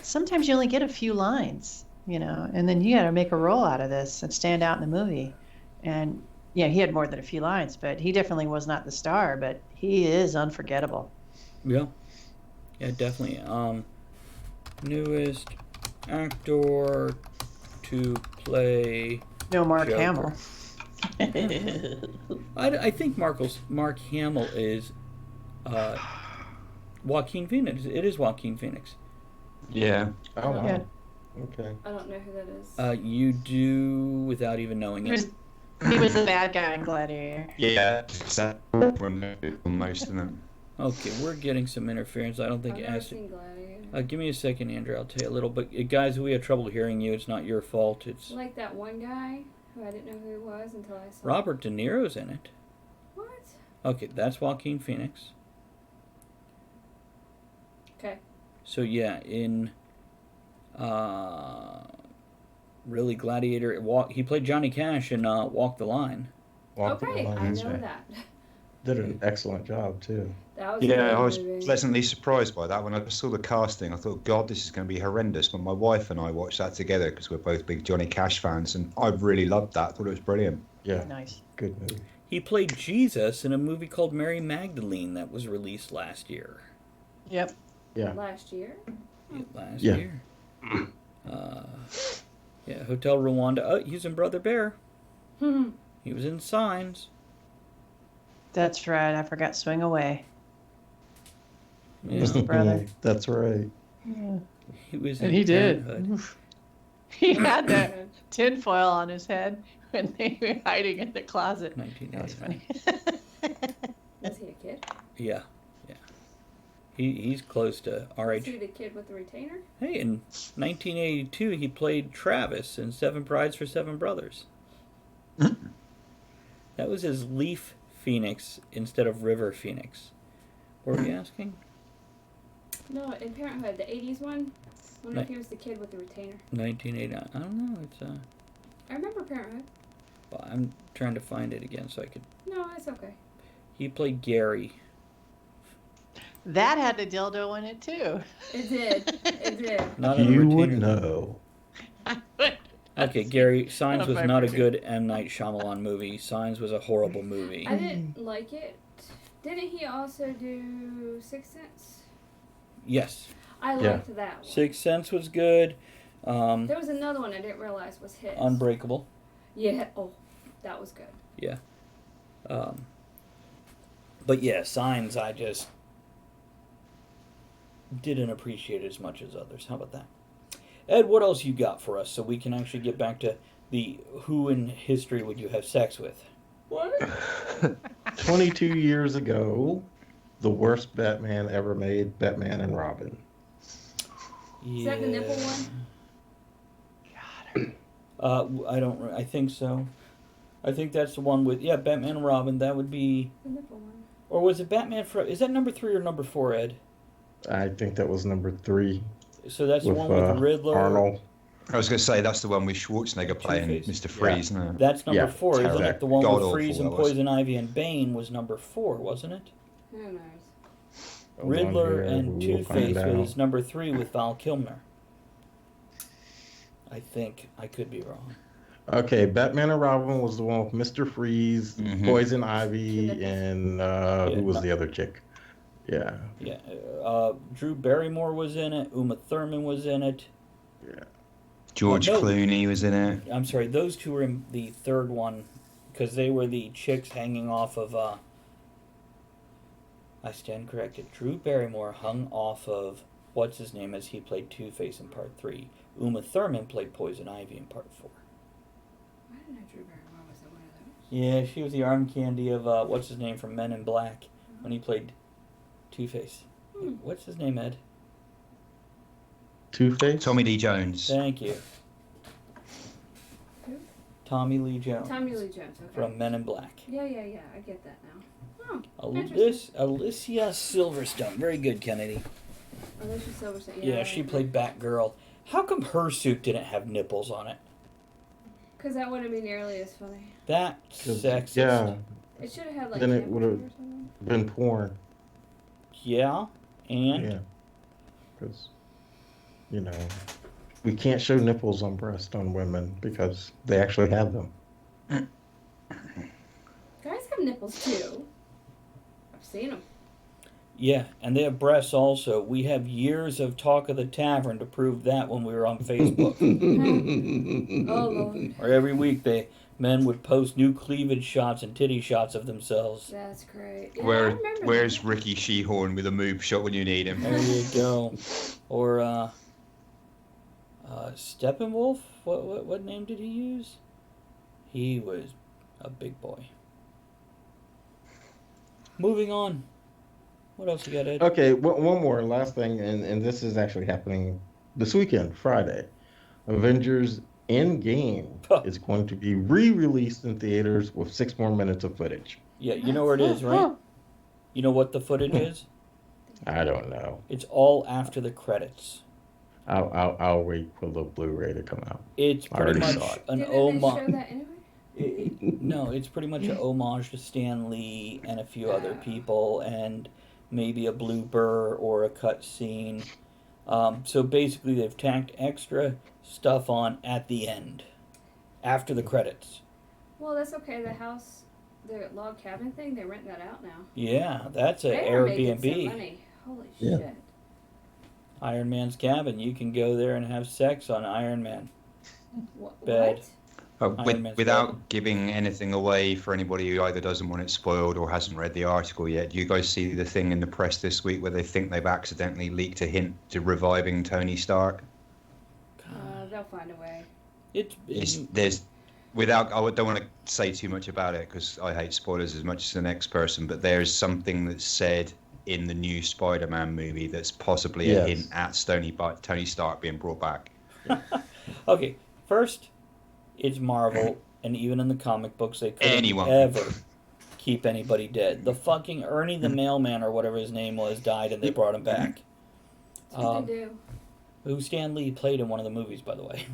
sometimes you only get a few lines, and then you got to make a role out of this and stand out in the movie. And yeah, he had more than a few lines, but he definitely was not the star, but he is unforgettable. Yeah, definitely. Newest actor to play Mark Joker. Hamill. I think Mark Hamill is Joaquin Phoenix. It is Joaquin Phoenix. Yeah. Oh, wow. Yeah. Okay. I don't know who that is. You do without even knowing it. He was the bad guy in Gladiator. Yeah, most of them. Okay, we're getting some interference. I don't think I've it never has to. seen Gladiator. Give me a second, Andrew. I'll tell you a little. But guys, we have trouble hearing you. It's not your fault. It's Like that one guy who I didn't know who he was until I saw. Robert De Niro's in it. What? Okay, that's Joaquin Phoenix. Okay. So yeah, in really Gladiator, he played Johnny Cash in Walk the Line. Okay, I know that. Did an excellent job too. That was I was pleasantly surprised by that. When I saw the casting, I thought, God, this is going to be horrendous. But my wife and I watched that together because we're both big Johnny Cash fans, and I really loved that. I thought it was brilliant. Yeah, nice, good movie. He played Jesus in a movie called Mary Magdalene that was released last year. Yep. Yeah. Last year? Last year. Hotel Rwanda. Oh, he's in Brother Bear. He was in Signs. That's right. I forgot Swing Away. Yeah. brother. That's right. Yeah. He was And in he did. Parenthood. Oof. He had that tinfoil on his head when they were hiding in the closet. That was funny. Was he a kid? Yeah. He's close to our Was age. he the kid with the retainer? Hey, in 1982, he played Travis in Seven Brides for Seven Brothers. That was his Leaf Phoenix instead of River Phoenix. What were you asking? No, in Parenthood, the 80s one. I wonder if he was the kid with the retainer. 1989. I don't know. It's I remember Parenthood. Well, I'm trying to find it again so I could. No, it's okay. He played Gary. That had the dildo in it too. It did. It did. Not in a You retainer. would know. Okay, Gary, Signs was my not a favorite. good M. Night Shyamalan movie. Signs was a horrible movie. I didn't like it. Didn't he also do Sixth Sense? Yes. I liked that one. Sixth Sense was good. There was another one I didn't realize was his. Unbreakable. Yeah. Oh, that was good. Yeah. But yeah, Signs I just didn't appreciate as much as others. How about that? Ed, what else you got for us so we can actually get back to the who in history would you have sex with? What? 22 years ago, the worst Batman ever made, Batman and Robin. Is that the nipple one? I think so. I think that's the one with Batman and Robin. That would be. The nipple one. Or was it Batman is that number 3 or number 4, Ed? I think that was number 3. So that's the one with Riddler. Arnold. I was going to say that's the one with Schwarzenegger playing Mr. Freeze, isn't it? That's number 4, isn't it? The one God with Freeze awful, and that was. Poison Ivy and Bane was number 4, wasn't it? Who knows? Riddler here, and we will find Two-Face was out. number 3 with Val Kilmer. I think. I could be wrong. Okay, Batman and Robin was the one with Mr. Freeze, Poison Ivy, and who was the other chick? Yeah. Yeah. Drew Barrymore was in it. Uma Thurman was in it. Yeah. George Clooney was in it. I'm sorry, those two were in the third one because they were the chicks hanging off of. I stand corrected. Drew Barrymore hung off of what's his name as he played Two-Face in Part 3. Uma Thurman played Poison Ivy in Part 4. I didn't know Drew Barrymore was one of those. Yeah, she was the arm candy of what's his name from Men in Black when he played Two-Face. What's his name, Ed? Two-Face? Tommy Lee Jones. Thank you. Who? Tommy Lee Jones. Tommy Lee Jones. Okay. From Men in Black. Yeah. I get that now. Oh, Alicia Silverstone. Very good, Kennedy. Alicia Silverstone. Yeah, she played Batgirl. How come her suit didn't have nipples on it? Because that wouldn't be nearly as funny. That's sexist. Yeah. It should have had like. Then it camera would have or something. been porn. Yeah, and? Yeah. Because, we can't show nipples on breast on women because they actually have them. Guys have nipples too. I've seen them. Yeah, and they have breasts also. We have years of Talk of the Tavern to prove that when we were on Facebook. Oh, Lord. Or every week men would post new cleavage shots and titty shots of themselves. That's great. Yeah, I remember Where's Ricky Sheehorn with a move shot when you need him? There you go. Or Steppenwolf? What name did he use? He was a big boy. Moving on. What else you got, Ed? Okay, one more last thing, and this is actually happening this weekend, Friday. Avengers Endgame is going to be re-released in theaters with 6 more minutes of footage. Yeah, you know where it is, right? You know what the footage is? I don't know. It's all after the credits. I'll wait for the Blu-ray to come out. It's pretty much an homage. Show that anyway? No, it's pretty much an homage to Stan Lee and a few other people, and maybe a blooper or a cut scene. So basically, they've tacked extra stuff on at the end, after the credits. Well, that's okay. The log cabin thing, they rent that out now. Yeah, that's an They are making Airbnb. some money. Holy Yeah. shit. Iron Man's cabin. You can go there and have sex on Iron Man What? bed. Without giving anything away for anybody who either doesn't want it spoiled or hasn't read the article yet, do you guys see the thing in the press this week where they think they've accidentally leaked a hint to reviving Tony Stark? They'll find a way. I don't want to say too much about it because I hate spoilers as much as the next person, but there's something that's said in the new Spider-Man movie that's possibly a hint at Tony Stark being brought back. Okay, first, it's Marvel, and even in the comic books, they couldn't ever keep anybody dead. The fucking Ernie the Mailman, or whatever his name was, died, and they brought him back. That's what they do. Who Stan Lee played in one of the movies, by the way.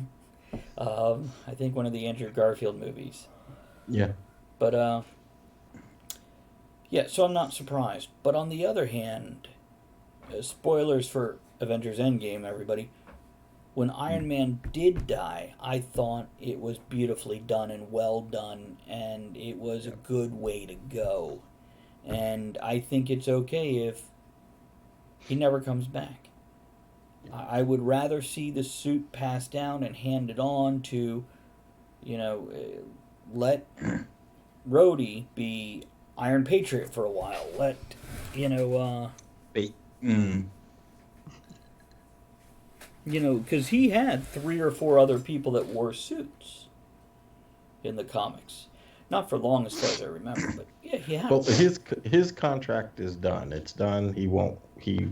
I think one of the Andrew Garfield movies. Yeah. But, yeah, so I'm not surprised. But on the other hand, spoilers for Avengers Endgame, everybody. When Iron Man did die, I thought it was beautifully done and well done, and it was a good way to go. And I think it's okay if he never comes back. I would rather see the suit passed down and handed on to, let Rhodey be Iron Patriot for a while. Let, because he had 3 or 4 other people that wore suits in the comics. Not for long, as far as I remember, but yeah, he had. Well, his contract is done. It's done. He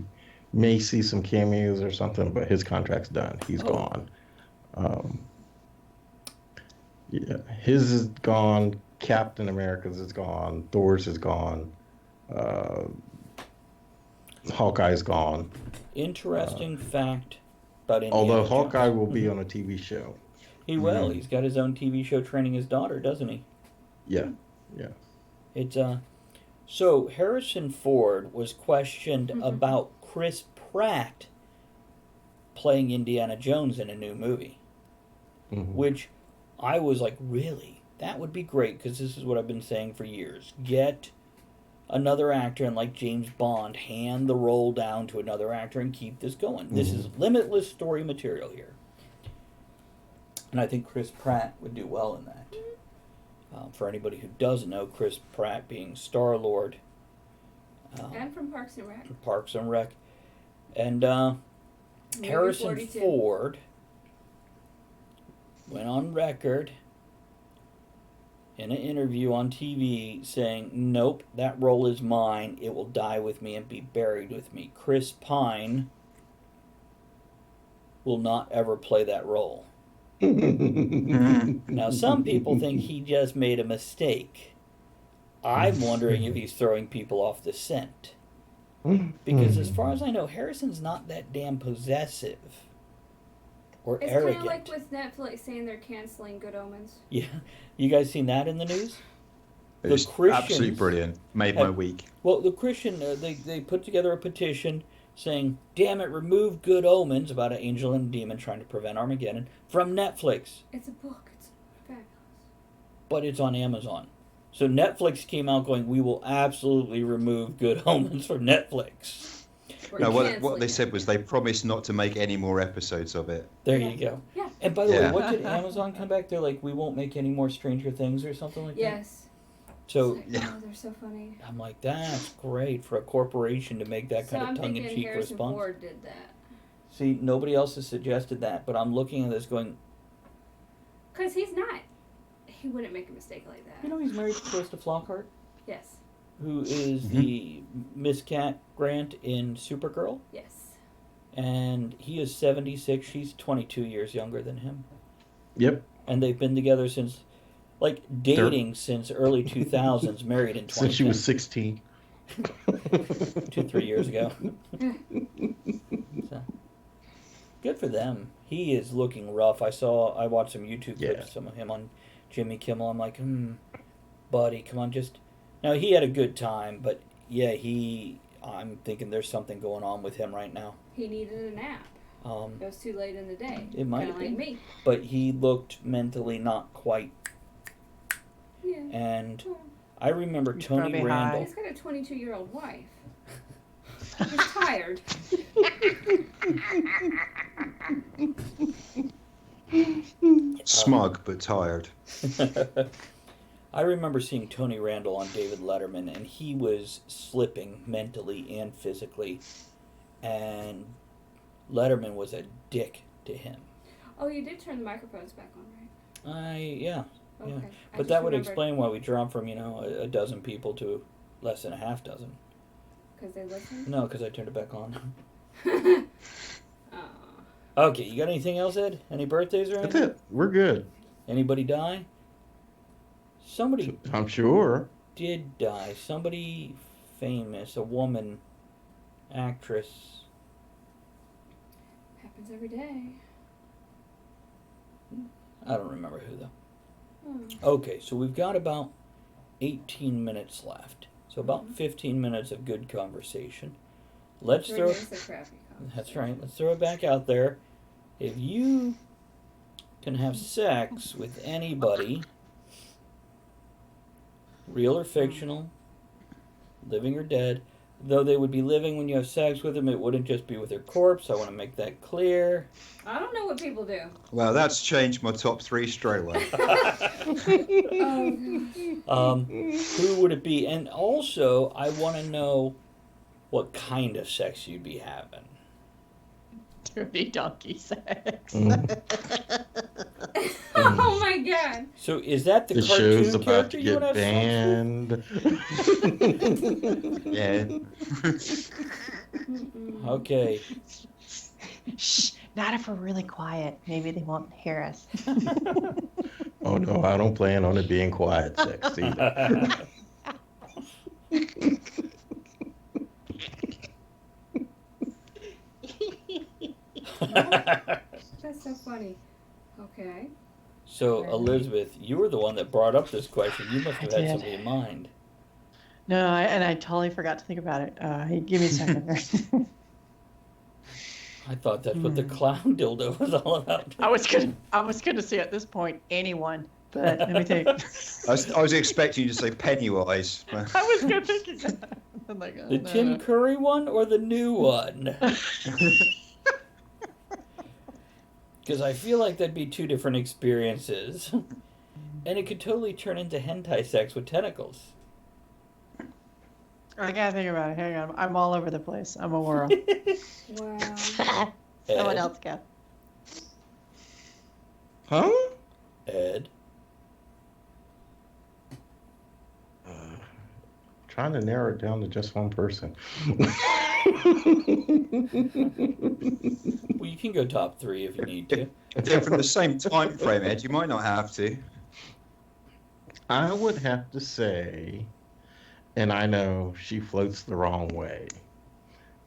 may see some cameos or something, but his contract's done. He's gone. Yeah, his is gone. Captain America's is gone. Thor's is gone. Hawkeye's gone. Interesting fact about Indiana although Jones. Hawkeye will be on a TV show. He will. He's got his own TV show training his daughter, doesn't he? Yeah. It's so Harrison Ford was questioned about Chris Pratt playing Indiana Jones in a new movie, which I was like, really? That would be great, because this is what I've been saying for years. Get another actor, and like James Bond, hand the role down to another actor and keep this going. This is limitless story material here. And I think Chris Pratt would do well in that. For anybody who doesn't know, Chris Pratt being Star-Lord. And from Parks and Rec. Parks and Rec. And Harrison Ford went on record in an interview on TV saying, nope, that role is mine. It will die with me and be buried with me. Chris Pine will not ever play that role. Now, some people think he just made a mistake. I'm wondering if he's throwing people off the scent. Because as far as I know, Harrison's not that damn possessive or arrogant. It's kind of like with Netflix saying they're canceling Good Omens. Yeah. You guys seen that in the news? It's absolutely brilliant. Made my week. Well, the Christian, they put together a petition saying, damn it, remove Good Omens, about an angel and a demon trying to prevent Armageddon, from Netflix. It's a book. It's fabulous. But it's on Amazon. So Netflix came out going, we will absolutely remove Good Omens from Netflix. No, what they said was they promised not to make any more episodes of it. There you go. Yeah. And by the way, what did Amazon come back? They're like, we won't make any more Stranger Things or something like that? Yes. So, oh, they're so funny. I'm like, that's great for a corporation to make that kind of tongue-in-cheek Harrison response. Ford did that. See, nobody else has suggested that, but I'm looking at this going... Because he's not. He wouldn't make a mistake like that. You know he's married to Calista Flockhart? Yes. Who is the Miss Cat Grant in Supergirl? Yes. And he is 76. She's 22 years younger than him. Yep. And they've been together since... Like, dating since early 2000s, married in 2010. Since she was 16. 2-3 years ago. So, good for them. He is looking rough. I watched some YouTube clips, some of him on Jimmy Kimmel. I'm like, buddy, come on, just... Now, he had a good time, but yeah, I'm thinking there's something going on with him right now. He needed a nap. It was too late in the day. It might have been. Like me. But he looked mentally not quite. Yeah. And I remember Tony Randall. He's got a 22-year-old wife. He's tired. Smug but tired. I remember seeing Tony Randall on David Letterman, and he was slipping mentally and physically, and Letterman was a dick to him. Oh, you did turn the microphones back on, right? Yeah. Okay. Yeah. I But just that would remembered. explain why we dropped from, a dozen people to less than a half dozen. Because they listen? No, because I turned it back on. Aw. Okay, you got anything else, Ed? Any birthdays or anything? That's it. We're good. Anybody die? Somebody I'm sure. did die. Somebody famous, a woman, actress. Happens every day. I don't remember who, though. Oh. Okay, so we've got about 18 minutes left. So about 15 minutes of good conversation. Let's 3 throw... minutes of crappy conversation. That's right. Let's throw it back out there. If you can have sex with anybody, real or fictional, living or dead, though they would be living when you have sex with them, it wouldn't just be with their corpse. I want to make that clear. I don't know what people do. Well, that's changed my top 3 straight away. Who would it be? And also, I want to know what kind of sex you'd be having. Dirty donkey sex. Oh my god. So is that the show's cartoon about character to you would get have banned. Yeah. Okay. Shh, not if we're really quiet. Maybe they won't hear us. Oh no, I don't plan on it being quiet sex either. That's so funny. Okay. So, Elizabeth, you were the one that brought up this question. You must have I had did. somebody in mind. No, I totally forgot to think about it. Give me a second. I thought that's what the clown dildo was all about. I was gonna say at this point anyone, but let me think. I was expecting you to say Pennywise. I was gonna think that. I'm like, oh, The no, Tim no. Curry one or the new one? Because I feel like that'd be 2 different experiences. And it could totally turn into hentai sex with tentacles. I gotta think about it. Hang on, I'm all over the place. I'm a whirl. Wow. Someone Ed? else go. Huh? Ed? Trying to narrow it down to just one person. Well, you can go top 3 if you need to. If they're from the same time frame, Ed, you might not have to. I would have to say, and I know she floats the wrong way,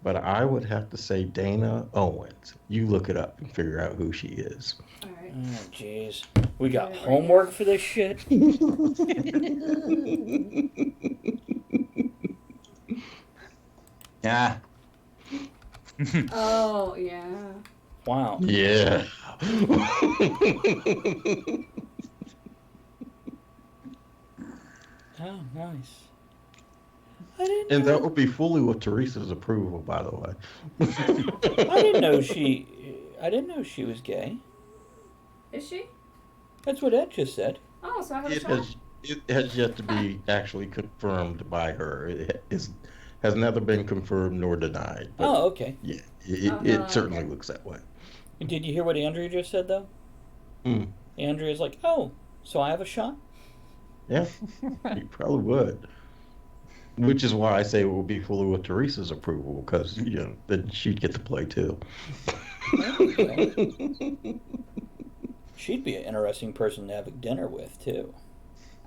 but I would have to say Dana Owens. You look it up and figure out who she is. All right. Oh, jeez. We got homework for this shit? Yeah. Oh, yeah. Wow. Yeah. Oh, nice. I didn't And know. that would be fully with Teresa's approval, by the way. I didn't know she was gay. Is she? That's what Ed just said. Oh, so I have a It shot. has yet to be actually confirmed by her. It has neither been confirmed nor denied. But Oh, okay. yeah, it certainly looks that way. Did you hear what Andrea just said, though? Andrea's like, oh, so I have a shot? Yeah, you probably would. Which is why I say it will be fully with Teresa's approval, because then she'd get to play too. She'd be an interesting person to have a dinner with, too.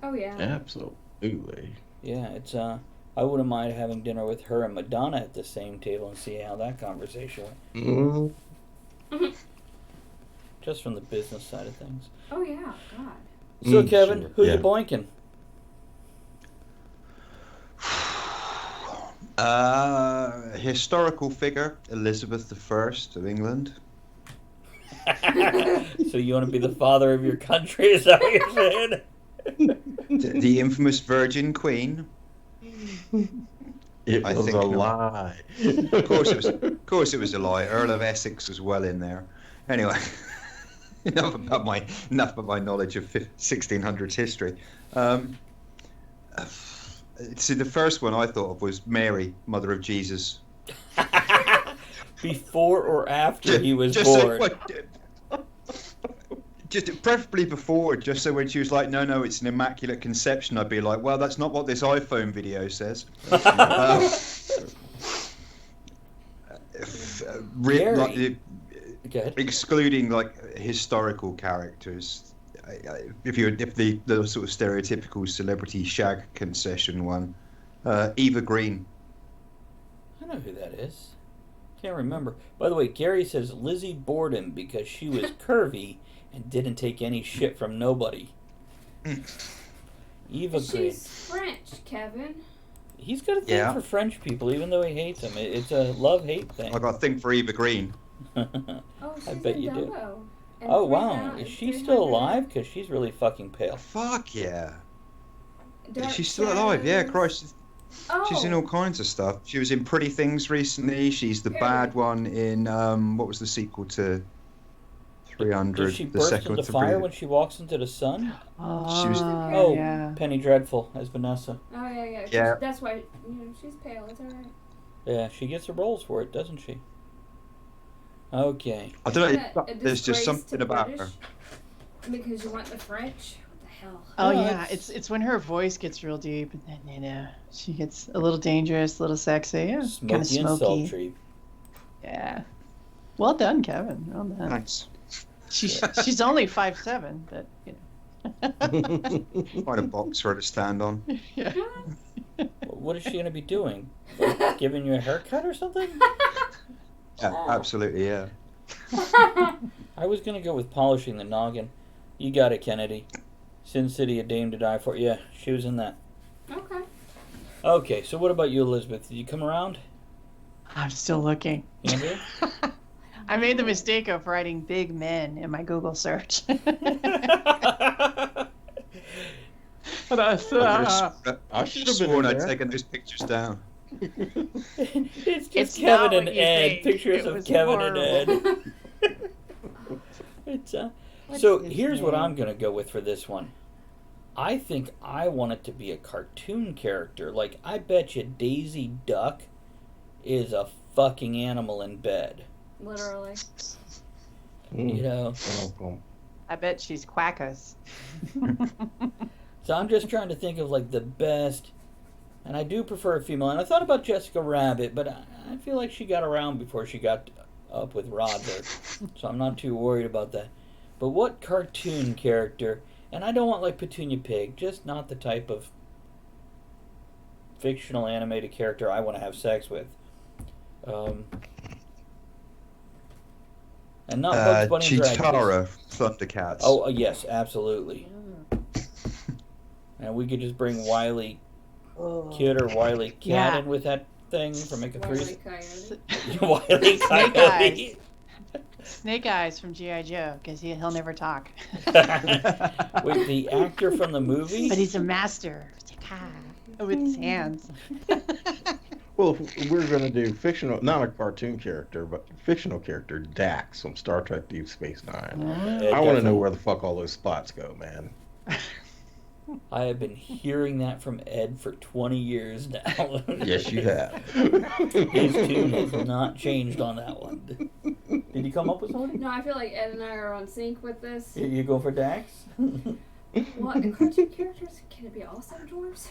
Oh, yeah. Absolutely. Yeah, it's I wouldn't mind having dinner with her and Madonna at the same table and see how that conversation went. Mm-hmm. Just from the business side of things. Oh, yeah. God. So, Kevin, sure, who yeah. you boinking? Historical figure, Elizabeth I of England. So you want to be the father of your country, is that what you're saying? The infamous Virgin Queen. It was a lie. Of course it was a lie. Earl of Essex was well in there. Anyway. enough about my knowledge of 1600s history. See, the first one I thought of was Mary, Mother of Jesus. Before or after he was born? Just preferably before, just so when she was like, no, it's an immaculate conception, I'd be like, well, that's not what this iPhone video says. Excluding like historical characters, if the sort of stereotypical celebrity shag concession one, Eva Green. I know who that is. Can't remember. By the way, Gary says Lizzie bored him because she was curvy and didn't take any shit from nobody. Eva Green. She's French, Kevin. He's got a thing for French people, even though he hates them. It's a love-hate thing. I got a thing for Eva Green. I bet you do. Oh, wow. Is she still alive? Because she's really fucking pale. Fuck yeah. Dark She's still alive, yeah, Christ. She's in all kinds of stuff. She was in Pretty Things recently. She's the bad one in, what was the sequel to 300? Does she burst into fire when she walks into the sun? She was, Penny Dreadful as Vanessa. Oh, yeah. Yeah. That's why, she's pale. It's alright. Yeah, she gets the roles for it, doesn't she? Okay. I don't know, there's just something about her. Because you want the French? What the hell? Oh, yeah. It's when her voice gets real deep, and then, she gets a little dangerous, a little sexy. Yeah, kind of Smoky and sultry. Yeah. Well done, Kevin. Well done. Thanks. She's only 5'7", but, Quite a box for her to stand on. Yeah. What is she going to be doing? Giving you a haircut or something? Yeah, absolutely, yeah. I was going to go with polishing the noggin. You got it, Kennedy. Sin City, A Dame to Die For. Yeah, she was in that. Okay. Okay, so what about you, Elizabeth? Did you come around? I'm still looking. Andrew? I made the mistake of writing big men in my Google search. But I should have sworn I'd taken those pictures down. It's just Kevin and Ed. Pictures of Kevin and Ed. So here's what I'm going to go with for this one. I think I want it to be a cartoon character. Like, I bet you Daisy Duck is a fucking animal in bed. Literally. You know? I bet she's Quackers. So I'm just trying to think of, like, the best... And I do prefer a female. And I thought about Jessica Rabbit, but I feel like she got around before she got up with Roger. So I'm not too worried about that. But what cartoon character... And I don't want, like, Petunia Pig. Just not the type of fictional animated character I want to have sex with. And not Bugs Bunny and Cheetara, Thundercats. Oh, yes, absolutely. And we could just bring Wily Kid or Wily Cat in with that thing for make a three. Wily Coyote. Snake Eyes from G.I. Joe, because he'll never talk. Wait, the actor from the movie? But he's a master with his hands. Well, if we're going to do fictional, not a cartoon character, but fictional character, Dax from Star Trek Deep Space Nine. I want to know where the fuck all those spots go, man. I have been hearing that from Ed for 20 years now. Yes, you have. His tune has not changed on that one. Did you come up with something? No, I feel like Ed and I are on sync with this. You go for Dax? What? Cartoon characters? Can it be all seven dwarves?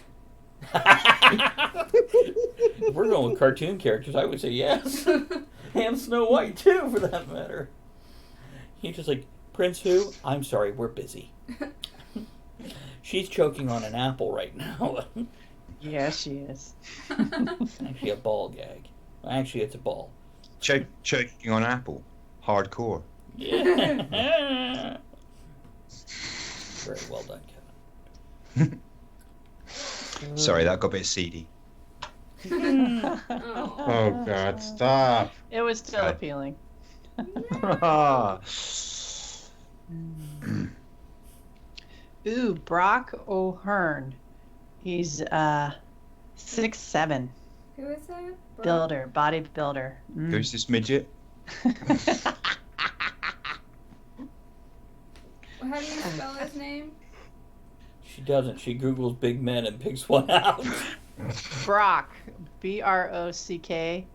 If we're going with cartoon characters, I would say yes. And Snow White, too, for that matter. He's just like, Prince who? I'm sorry, we're busy. She's choking on an apple right now. Yeah, she is. Actually, a ball gag. Actually, it's a ball. Choking on apple. Hardcore. Yeah. Very well done, Kevin. Sorry, that got a bit seedy. Oh, God, stop. It was still appealing. Ooh, Brock O'Hearn. He's 6'7". Who is that? Builder, bodybuilder. Who's this midget? How do you spell his name? She doesn't. She Googles big men and picks one out. Brock. BROCKO''HURN.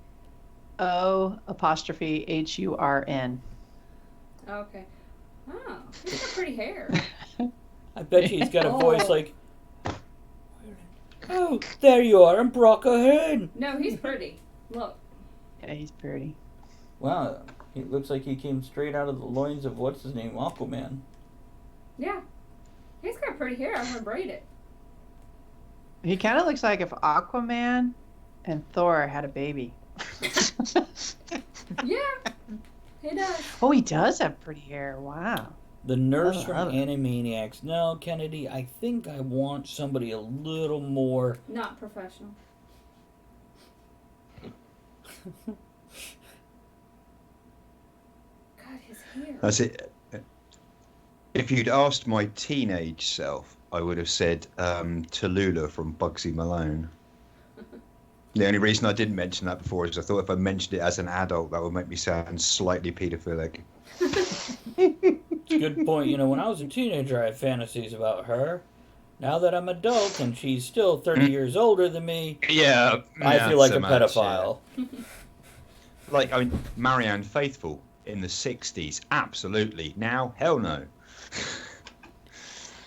Okay. Oh, he's got pretty hair. I bet you he's got a voice like, oh, there you are, I'm Brock O'Hearn. No, he's pretty. Look. Yeah, he's pretty. Wow, it looks like he came straight out of the loins of what's his name, Aquaman. Yeah. He's got pretty hair. I'm gonna braid it. He kind of looks like if Aquaman and Thor had a baby. Yeah, he does. Oh, he does have pretty hair. Wow. The nurse from Animaniacs. No, Kennedy, I think I want somebody a little more... Not professional. God, his hair. That's it. If you'd asked my teenage self, I would have said Tallulah from Bugsy Malone. The only reason I didn't mention that before is I thought if I mentioned it as an adult, that would make me sound slightly paedophilic. It's a good point. You know, when I was a teenager, I had fantasies about her. Now that I'm adult and she's still 30 years older than me, yeah, I feel like so a much, pedophile. Yeah. Like, I mean, Marianne Faithfull in the 60s, absolutely. Now, hell no.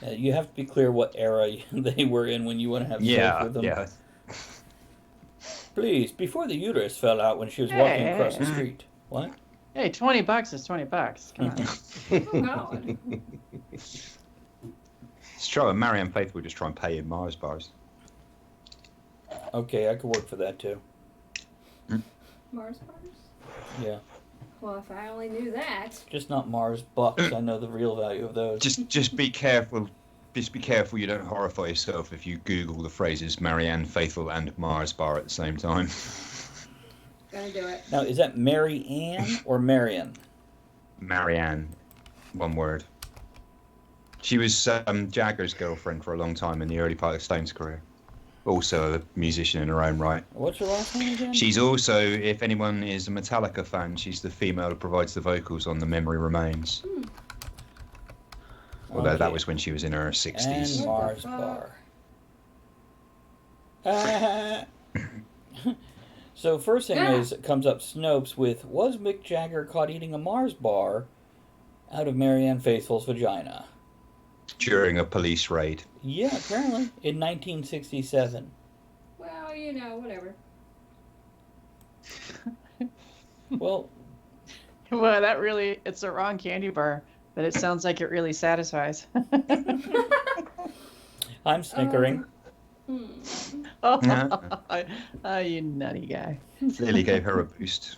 You have to be clear what era they were in when you want to have sex with them. Yeah. Please, before the uterus fell out when she was walking across the street. What? Hey, $20 is $20. Come on. Oh, God. Let's try Marianne Faithfull just try and pay in Mars bars. Okay, I could work for that too. Mars bars? Yeah. Well, if I only knew that. Just not Mars bucks. I know the real value of those. Just be careful. Just be careful you don't horrify yourself if you Google the phrases Marianne Faithfull and Mars bar at the same time. Gonna do it. Now, is that Mary Ann or Marion? Marianne, one word. She was Jagger's girlfriend for a long time in the early part of Stone's career. Also a musician in her own right. What's her last name again? She's also, if anyone is a Metallica fan, she's the female who provides the vocals on The Memory Remains. Although that was when she was in her 60s. And Mars bar. So first thing is, it comes up Snopes with, was Mick Jagger caught eating a Mars bar out of Marianne Faithfull's vagina? During a police raid. Yeah, apparently. In 1967. Well, you know, whatever. Well, that really, it's the wrong candy bar, but it sounds like it really satisfies. I'm snickering. Oh, you nutty guy. Clearly gave her a boost.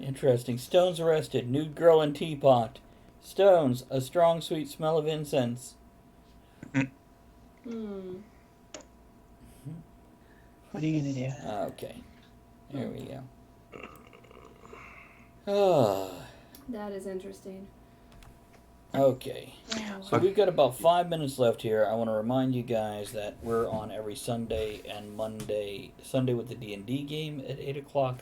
Interesting. Stones arrested. Nude girl in teapot. Stones, a strong, sweet smell of incense. What are you going to do? Okay. There we go. Oh. That is interesting. Okay. So we've got about 5 minutes left here. I want to remind you guys that we're on every Sunday and Monday. Sunday with the D&D game at 8 o'clock.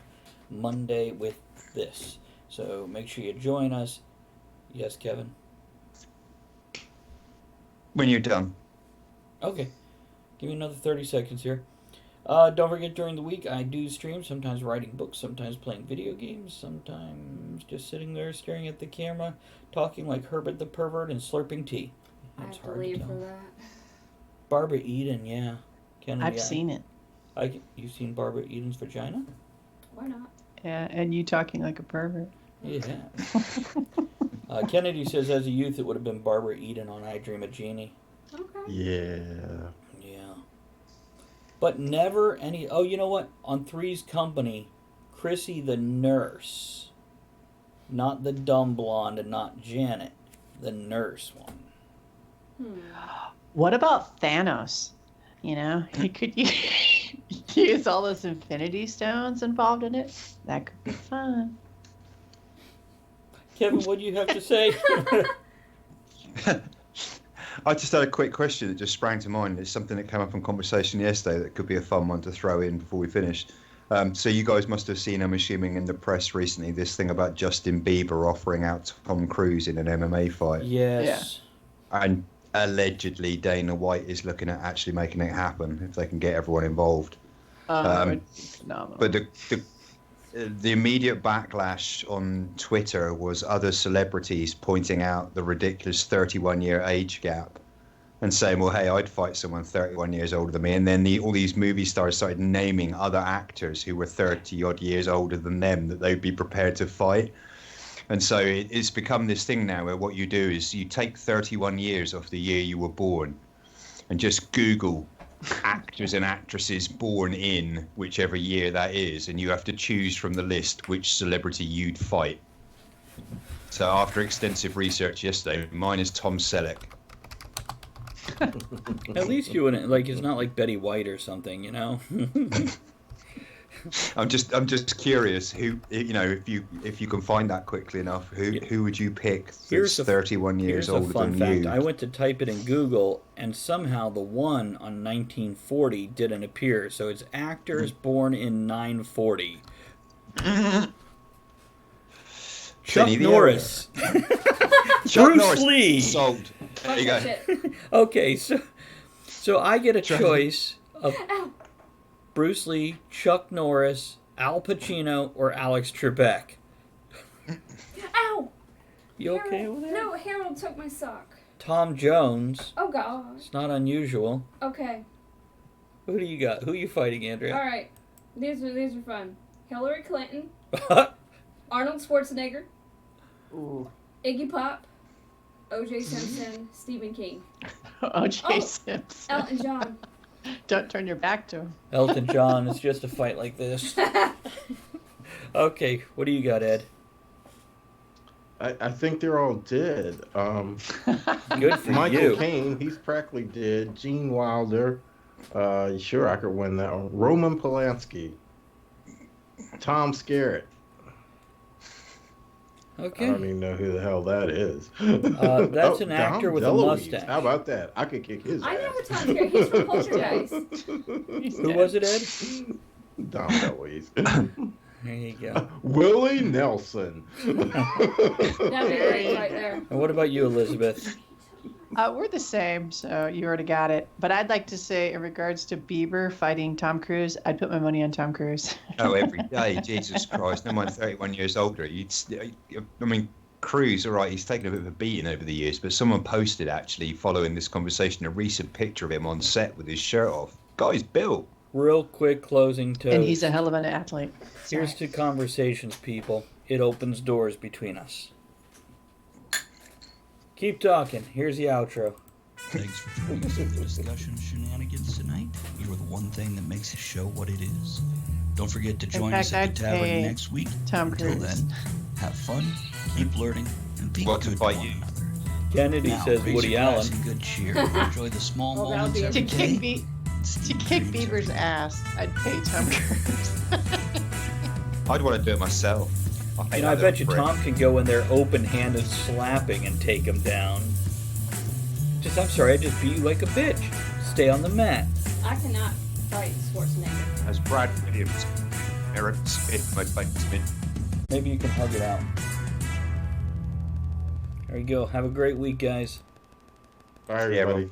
Monday with this. So make sure you join us. Yes, Kevin? When you're done. Okay. Give me another 30 seconds here. Don't forget, during the week, I do stream, sometimes writing books, sometimes playing video games, sometimes just sitting there staring at the camera, talking like Herbert the Pervert and slurping tea. It's hard to tell. For that. Barbara Eden, yeah. I've seen it. You've seen Barbara Eden's vagina? Why not? Yeah, and you talking like a pervert. Yeah. Kennedy says, as a youth, it would have been Barbara Eden on I Dream of Jeannie. Okay. Yeah. But never any... Oh, you know what? On Three's Company, Chrissy the nurse. Not the dumb blonde and not Janet. The nurse one. What about Thanos? You know, he could use all those Infinity Stones involved in it. That could be fun. Kevin, what do you have to say? I just had a quick question that just sprang to mind. It's something that came up in conversation yesterday that could be a fun one to throw in before we finish. So you guys must have seen, I'm assuming, in the press recently, this thing about Justin Bieber offering out Tom Cruise in an MMA fight. Yes. Yeah. And allegedly Dana White is looking at actually making it happen if they can get everyone involved. Phenomenal. But the immediate backlash on Twitter was other celebrities pointing out the ridiculous 31-year age gap and saying, well, hey, I'd fight someone 31 years older than me. And then all these movie stars started naming other actors who were 30-odd years older than them that they'd be prepared to fight. And so it's become this thing now where what you do is you take 31 years off the year you were born and just Google actors and actresses born in whichever year that is, and you have to choose from the list which celebrity you'd fight. So after extensive research yesterday, mine is Tom Selleck. At least you wouldn't, like, it's not like Betty White or something, you know? I'm just curious who, you know, if you can find that quickly enough, who would you pick that's 31 years older than you? Here's a fun fact. I went to type it in Google, and somehow the one on 1940 didn't appear. So it's actors born in 940. Chuck Norris. Bruce Lee. Sold. There you go. Okay, so I get a choice of Bruce Lee, Chuck Norris, Al Pacino, or Alex Trebek. Ow! You okay with that? No, Harold took my sock. Tom Jones. Oh, God. It's not unusual. Okay. Who do you got? Who are you fighting, Andrea? All right. These are fun. Hillary Clinton. Arnold Schwarzenegger. Ooh. Iggy Pop. O.J. Simpson. Stephen King. O.J. Simpson. Elton John. Don't turn your back to him. Elton John. It's just a fight like this. Okay, what do you got, Ed? I think they're all dead. Good for Michael you. Caine, he's practically dead. Gene Wilder, sure I could win that one. Roman Polanski, Tom Skerritt. Okay. I don't even know who the hell that is. That's an actor with DeLuise. a mustache. How about that? I could kick his ass. I know who Tom Skerritt. He's from Poltergeist. Who was it, Ed? Dom DeLuise. There you go. Willie Nelson. That'd be great right there. And what about you, Elizabeth? We're the same, so you already got it. But I'd like to say, in regards to Bieber fighting Tom Cruise, I'd put my money on Tom Cruise. Oh, every day, Jesus Christ! No mind 31 years older. I mean, Cruise, all right, he's taken a bit of a beating over the years, but someone posted actually following this conversation a recent picture of him on set with his shirt off. Guy's built. Real quick closing toast. And he's a hell of an athlete. Here's to conversations, people. It opens doors between us. Keep talking. Here's the outro. Thanks for joining us in the discussion shenanigans tonight. You're the one thing that makes the show what it is. Don't forget to join us at the Tavern next week. Until then, have fun, keep learning, and be good to one another. Kennedy says raise Woody your glass Allen. in good cheer. Enjoy the small moments every day. To kick Bieber's ass, I'd pay Tom Cruise. I'd want to do it myself. I bet you Tom can go in there open-handed slapping and take him down. I'm sorry, I just beat you like a bitch. Stay on the mat. I cannot fight Schwarzenegger. As Brad Williams, Eric Smith, my buddy Smith. Maybe you can hug it out. There you go. Have a great week, guys. Bye, everybody. Yeah, well,